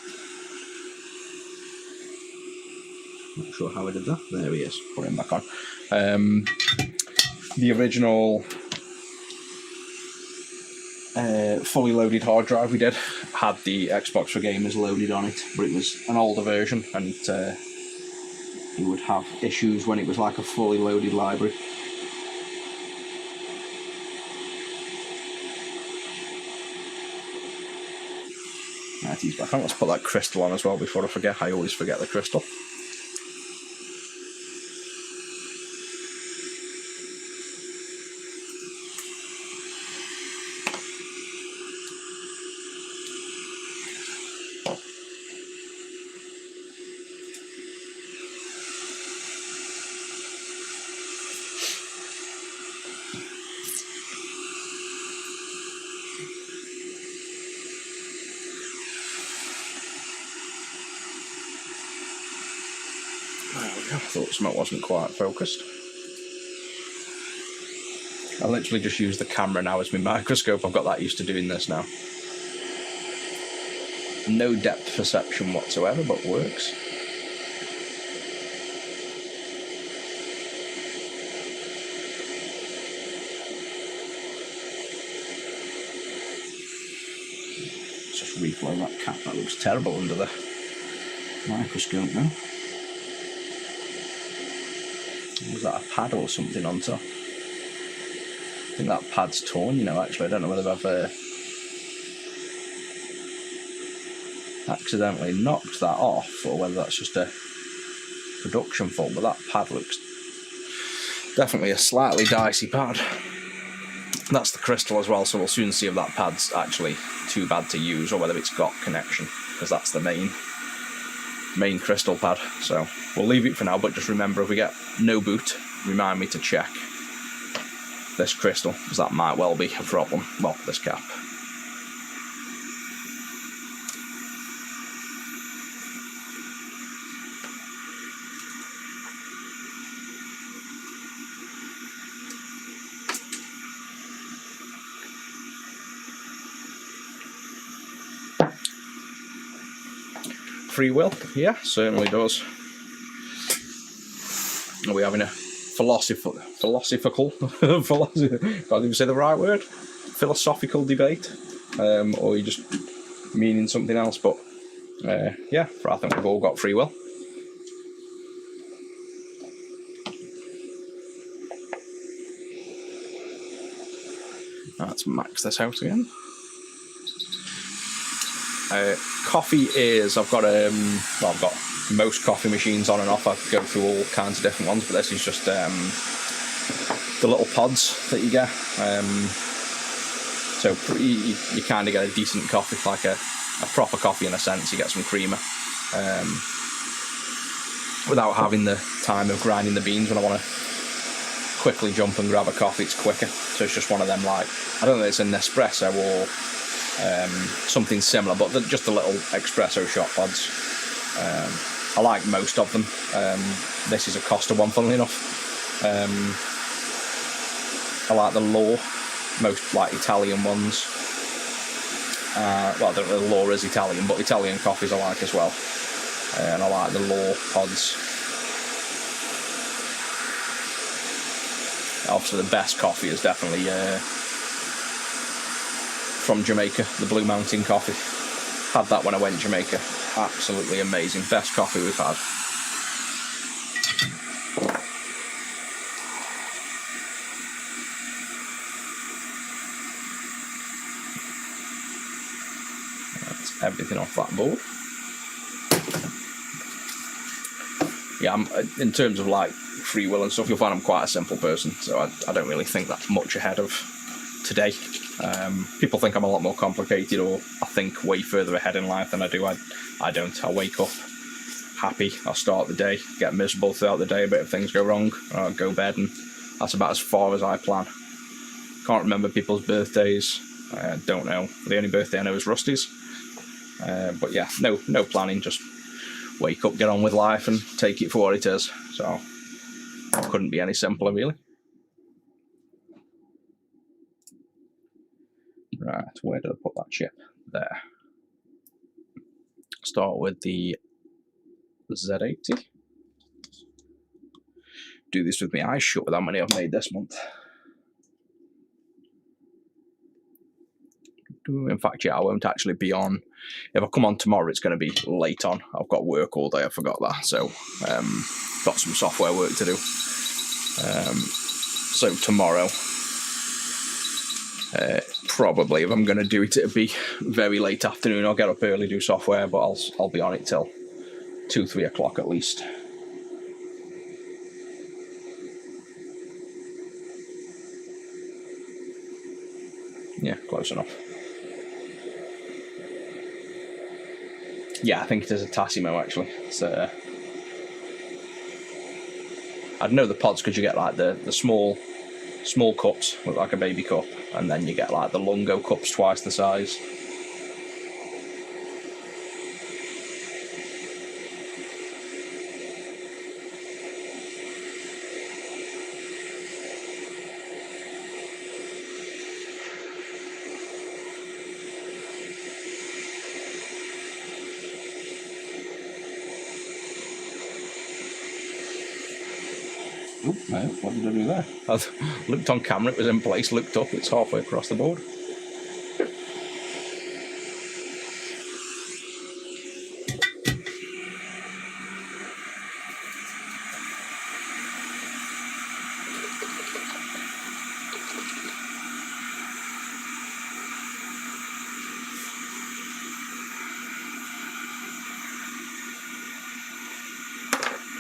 Not sure how I did that. There he is. Put him back on. The original fully loaded hard drive we did had the Xbox for Gamers loaded on it, but it was an older version, and you would have issues when it was like a fully loaded library. Right, he's back on. Let's put that crystal on as well before I forget. I always forget the crystal. I thought something wasn't quite focused. I literally just use the camera now as my microscope. I've got that used to doing this now. No depth perception whatsoever, but works. Let's just reflow that cap. That looks terrible under the microscope now. Was that a pad or something on top? I think that pad's torn, you know, actually. I don't know whether I've accidentally knocked that off or whether that's just a production fault, but that pad looks definitely a slightly dicey pad. That's the crystal as well, so we'll soon see if that pad's actually too bad to use or whether it's got connection, because that's the main crystal pad. So we'll leave it for now, but just remember, if we get no boot, remind me to check this crystal, because that might well be a problem. Well, this cap. Free will, yeah, certainly does. Are we having a philosophical can't even say the right word, philosophical debate, or are you just meaning something else? But yeah, I think we've all got free will. Let's max this out again. Coffee is, I've got most coffee machines on and off. I go through all kinds of different ones, but this is just the little pods that you get. So you kind of get a decent coffee, like a proper coffee in a sense. You get some creamer without having the time of grinding the beans. When I want to quickly jump and grab a coffee, it's quicker. So it's just one of them, like, I don't know if it's a Nespresso or something similar, but just the little espresso shot pods. I like most of them. This is a Costa one, funnily enough. I like the L'Or, most like Italian ones. Well, I don't know if L'Or is Italian, but Italian coffees I like as well. And I like the L'Or pods. Obviously, the best coffee is definitely from Jamaica, the Blue Mountain coffee. Had that when I went to Jamaica. Absolutely amazing. Best coffee we've had. That's everything off that board. Yeah, in terms of like free will and stuff, you'll find I'm quite a simple person, so I don't really think that's much ahead of today. People think I'm a lot more complicated, or I think way further ahead in life than I do. I don't. I wake up happy, I'll start the day, get miserable throughout the day, a bit of things go wrong, I'll go bed, and that's about as far as I plan. Can't remember people's birthdays, don't know. The only birthday I know is Rusty's. But yeah, no planning, just wake up, get on with life, and take it for what it is. So, couldn't be any simpler, really. Right, where did I put that chip? There. Start with the Z80. Do this with my eyes shut with how many I've made this month. In fact, yeah, I won't actually be on. If I come on tomorrow, it's going to be late on. I've got work all day, I forgot that. So, got some software work to do. So tomorrow, probably, if I'm going to do it, it'll be very late afternoon. I'll get up early, do software, but I'll be on it till 2-3 o'clock at least. Yeah, close enough. Yeah, I think it is a Tassimo, actually. It's I'd know the pods because you get like the small cups with like a baby cup, and then you get like the Lungo cups twice the size. Oop, no, what did I do there? I looked on camera, it was in place, looked up, it's halfway across the board.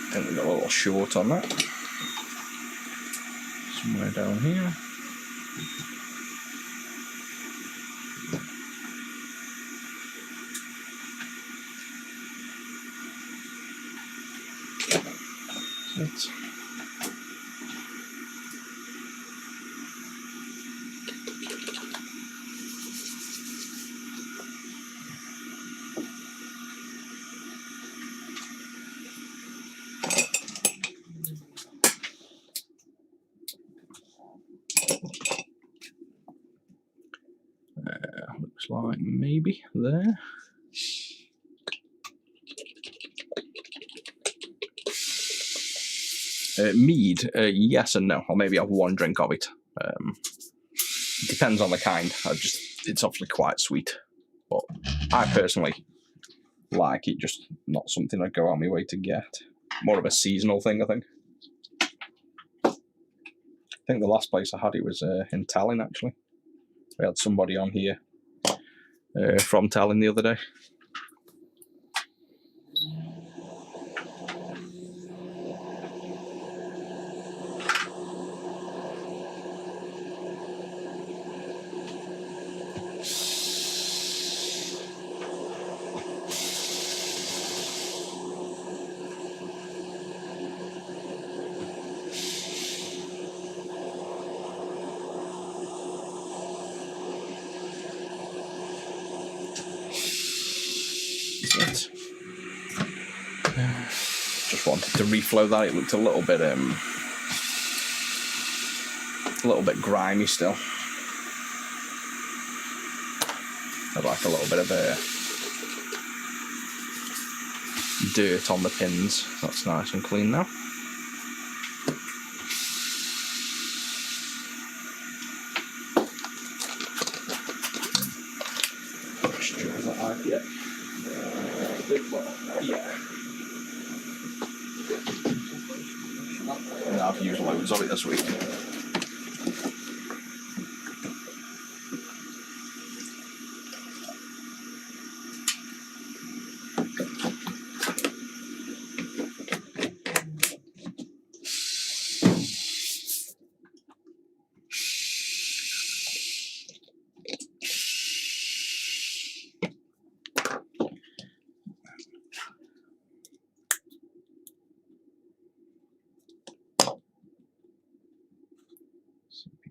I think we got a little short on that. Somewhere down here. That's it. Looks like maybe there. Mead, yes and no. I'll maybe have one drink of it. Depends on the kind. It's obviously quite sweet, but I personally like it. Just not something I'd go out my way to get. More of a seasonal thing, I think. I think the last place I had it was in Tallinn, actually. We had somebody on here from Tallinn the other day. Just wanted to reflow that. It looked a little bit grimy still. I'd like a little bit of dirt on the pins. That's nice and clean now. Yeah. I've used loads of it this week.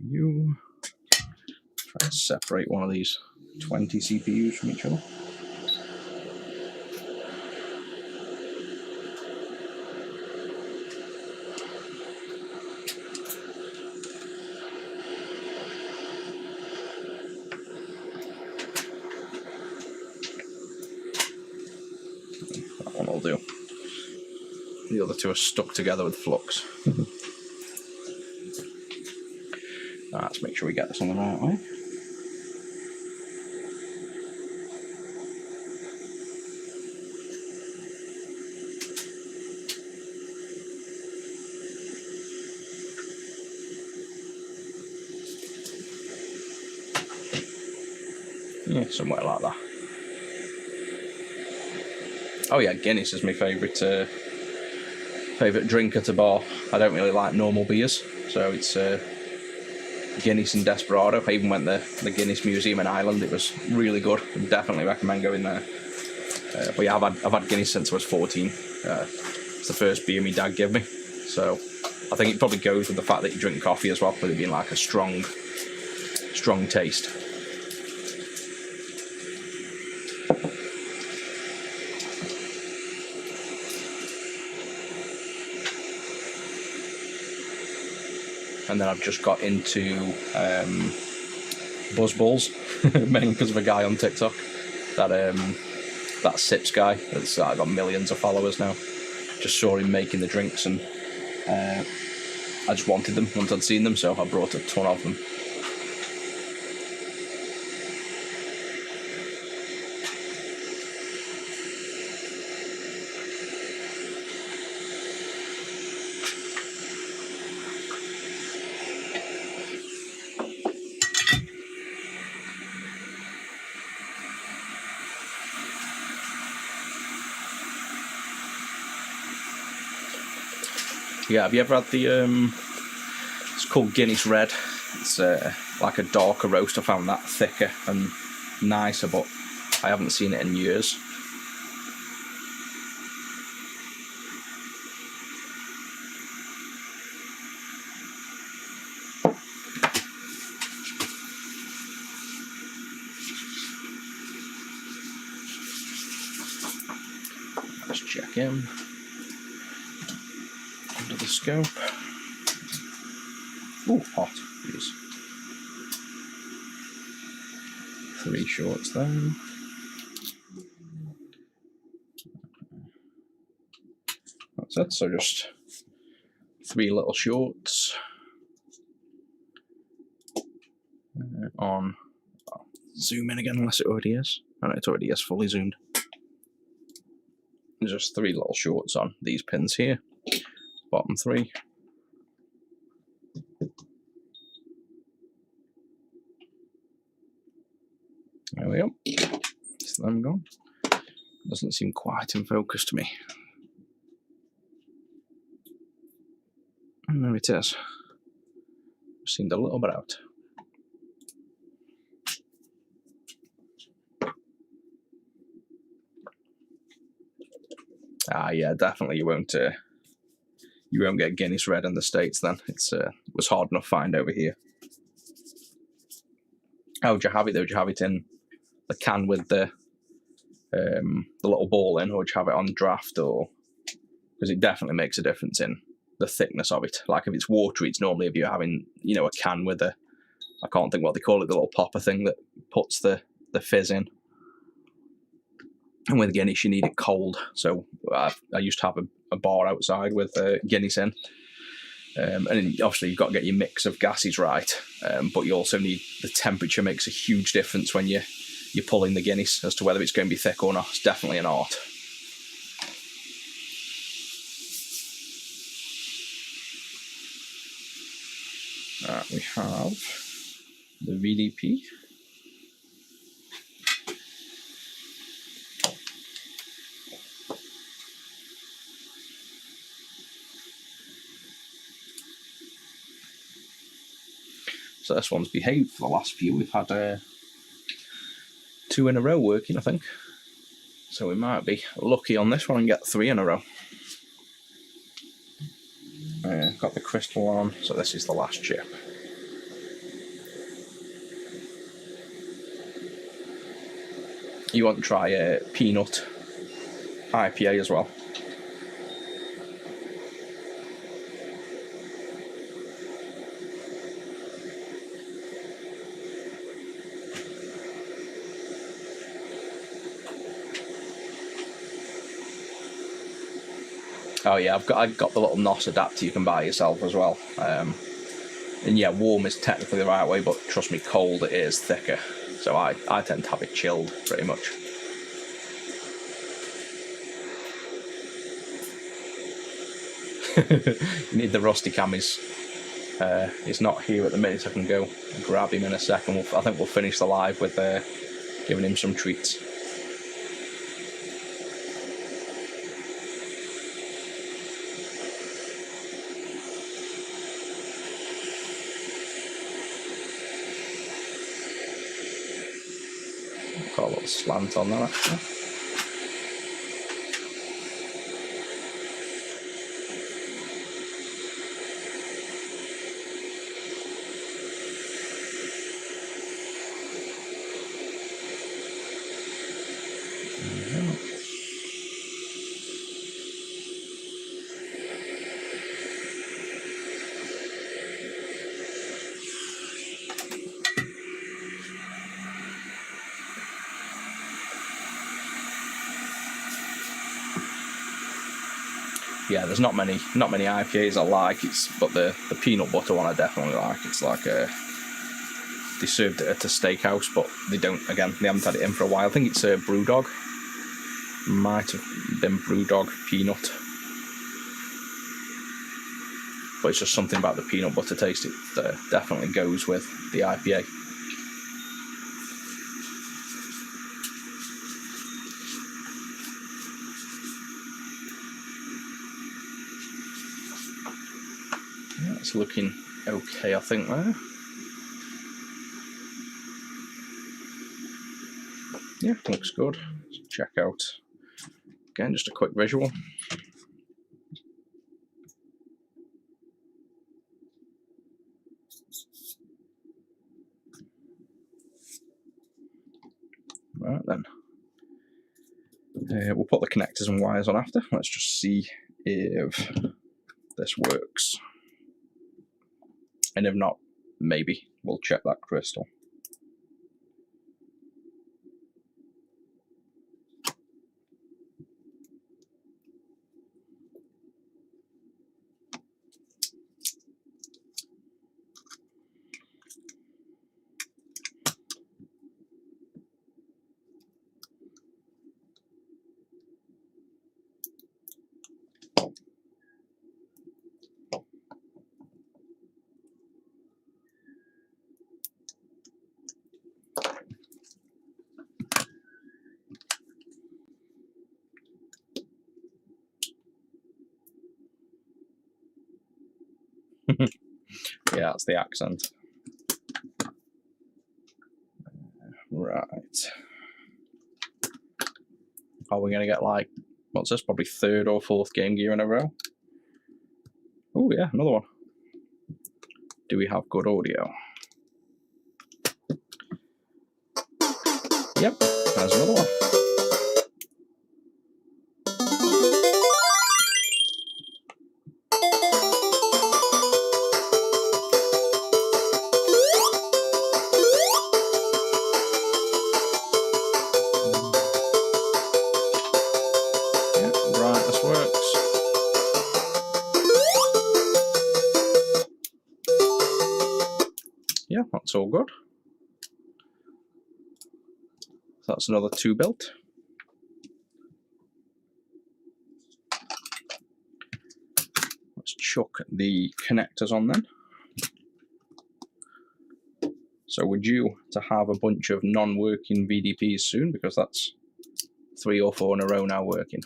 CPU. Try to separate one of these 20 CPUs from each other. That one will do. The other two are stuck together with flux. Let's make sure we get this on the right way. Yeah, somewhere like that. Oh yeah, Guinness is my favourite drink at a bar. I don't really like normal beers, so it's Guinness and Desperado. I even went to the Guinness Museum in Ireland. It was really good. I'd definitely recommend going there. But yeah, I've had Guinness since I was 14. It's the first beer my dad gave me. So I think it probably goes with the fact that you drink coffee as well, with it being like a strong taste. And then I've just got into Buzzballs, mainly because of a guy on TikTok, that Sips guy. That's got millions of followers now. Just saw him making the drinks, and I just wanted them once I'd seen them, so I brought a ton of them. Yeah, have you ever had the, it's called Guinness Red. It's like a darker roast. I found that thicker and nicer, but I haven't seen it in years. again. Under the scope. Ooh, hot. Jeez. 3 shorts there. That's it, so just 3 little shorts on. I'll zoom in again unless it already is. Oh no, it already is fully zoomed. Just 3 little shorts on these pins here. Bottom 3. There we go. So them gone. Doesn't seem quite in focus to me. And there it is. Seemed a little bit out. Ah, yeah, definitely you won't get Guinness Red in the States then. It was hard enough to find over here. How would you have it though? Would you have it in the can with the little ball in, or would you have it on draft? Or because it definitely makes a difference in the thickness of it. Like if it's watery, it's normally if you're having, you know, a can with I can't think what they call it, the little popper thing that puts the fizz in. And with Guinness, you need it cold. So I used to have a bar outside with Guinness in. And obviously you've got to get your mix of gases right. But you also need, the temperature makes a huge difference when you're pulling the Guinness as to whether it's going to be thick or not. It's definitely an art. We have the VDP. So this one's behaved for the last few. We've had 2 in a row working, I think. So we might be lucky on this one and get 3 in a row. Got the crystal on, so this is the last chip. You want to try a peanut IPA as well. Oh yeah, I've got the little NOS adapter you can buy yourself as well. And yeah, warm is technically the right way, but trust me, cold it is thicker. So I tend to have it chilled pretty much. You need the rusty cam. He's not here at the minute. I can go grab him in a second. I think we'll finish the live with giving him some treats. Got a little slant on there actually. Yeah, there's not many IPAs I like. But the peanut butter one I definitely like. It's like they served it at a steakhouse, but they haven't had it in for a while. I think it's a Brewdog. Might have been Brewdog peanut, but it's just something about the peanut butter taste. It definitely goes with the IPA. Yeah, it's looking okay, I think, there. Yeah, looks good. Let's check out, again, just a quick visual. Right then. We'll put the connectors and wires on after. Let's just see if this works. And if not, maybe we'll check that crystal. Yeah, that's the accent. Right. Are we going to get like, what's this, probably 3rd or 4th Game Gear in a row? Oh yeah, another one. Do we have good audio? Yep, there's another one. Yeah, that's all good. That's another 2 built. Let's chuck the connectors on then. So we're due to have a bunch of non-working VDPs soon, because that's 3 or 4 in a row now working.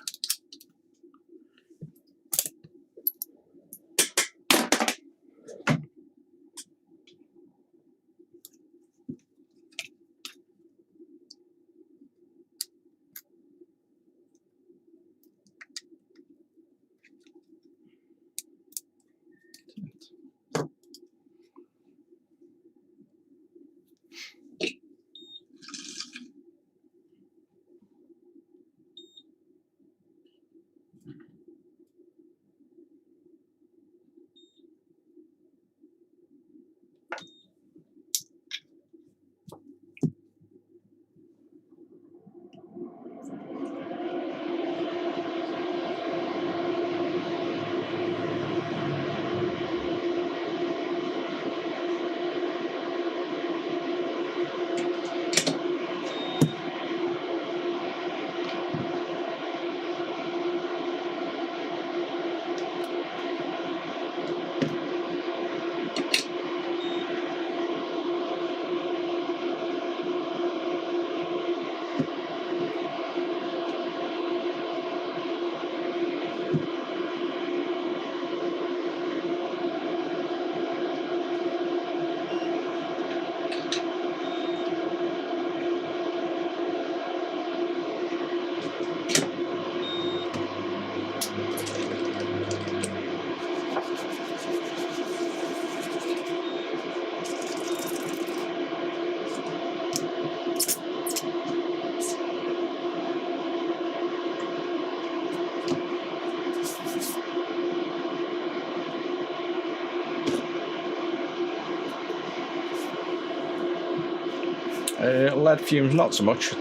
Lead fumes, not so much.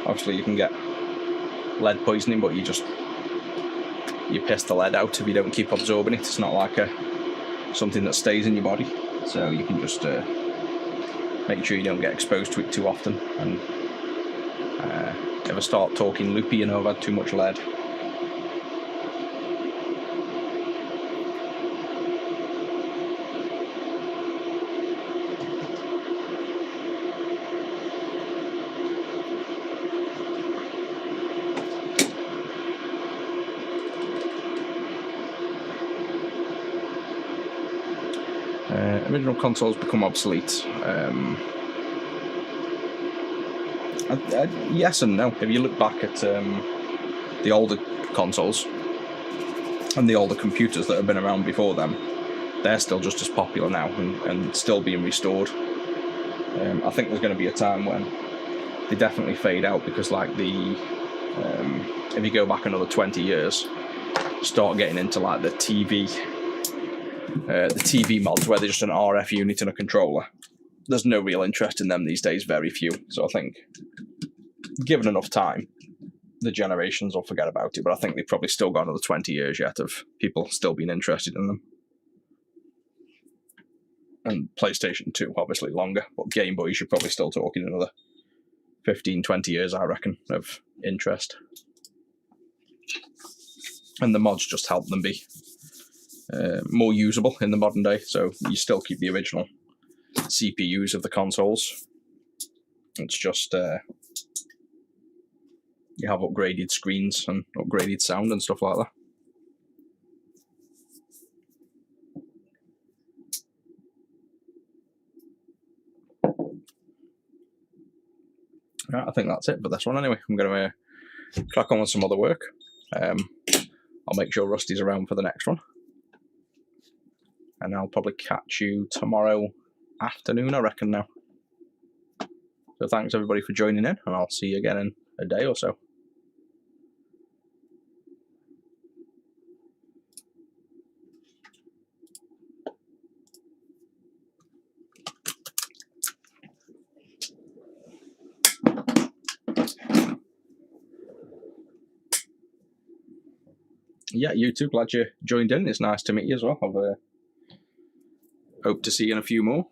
Obviously you can get lead poisoning, but you piss the lead out if you don't keep absorbing it. It's not like something that stays in your body, so you can just make sure you don't get exposed to it too often. And if I start talking loopy, you know I've had too much lead. Original consoles become obsolete. Yes and no. If you look back at the older consoles and the older computers that have been around before them, they're still just as popular now and still being restored. I think there's going to be a time when they definitely fade out, because like the If you go back another 20 years, start getting into like the TV mods where they're just an RF unit and a controller. There's no real interest in them these days, very few. So I think, given enough time, the generations will forget about it, but I think they've probably still got another 20 years yet of people still being interested in them. And PlayStation 2, obviously longer, but Game Boy, you're probably still talking another 15, 20 years, I reckon, of interest. And the mods just help them be more usable in the modern day, so you still keep the original CPUs of the consoles. It's just you have upgraded screens and upgraded sound and stuff like that. Right, I think that's it for this one anyway. I'm going to crack on with some other work. I'll make sure Rusty's around for the next one. And I'll probably catch you tomorrow afternoon, I reckon now. So thanks everybody for joining in, and I'll see you again in a day or so. Yeah, you too. Glad you joined in. It's nice to meet you as well. I've hope to see you in a few more.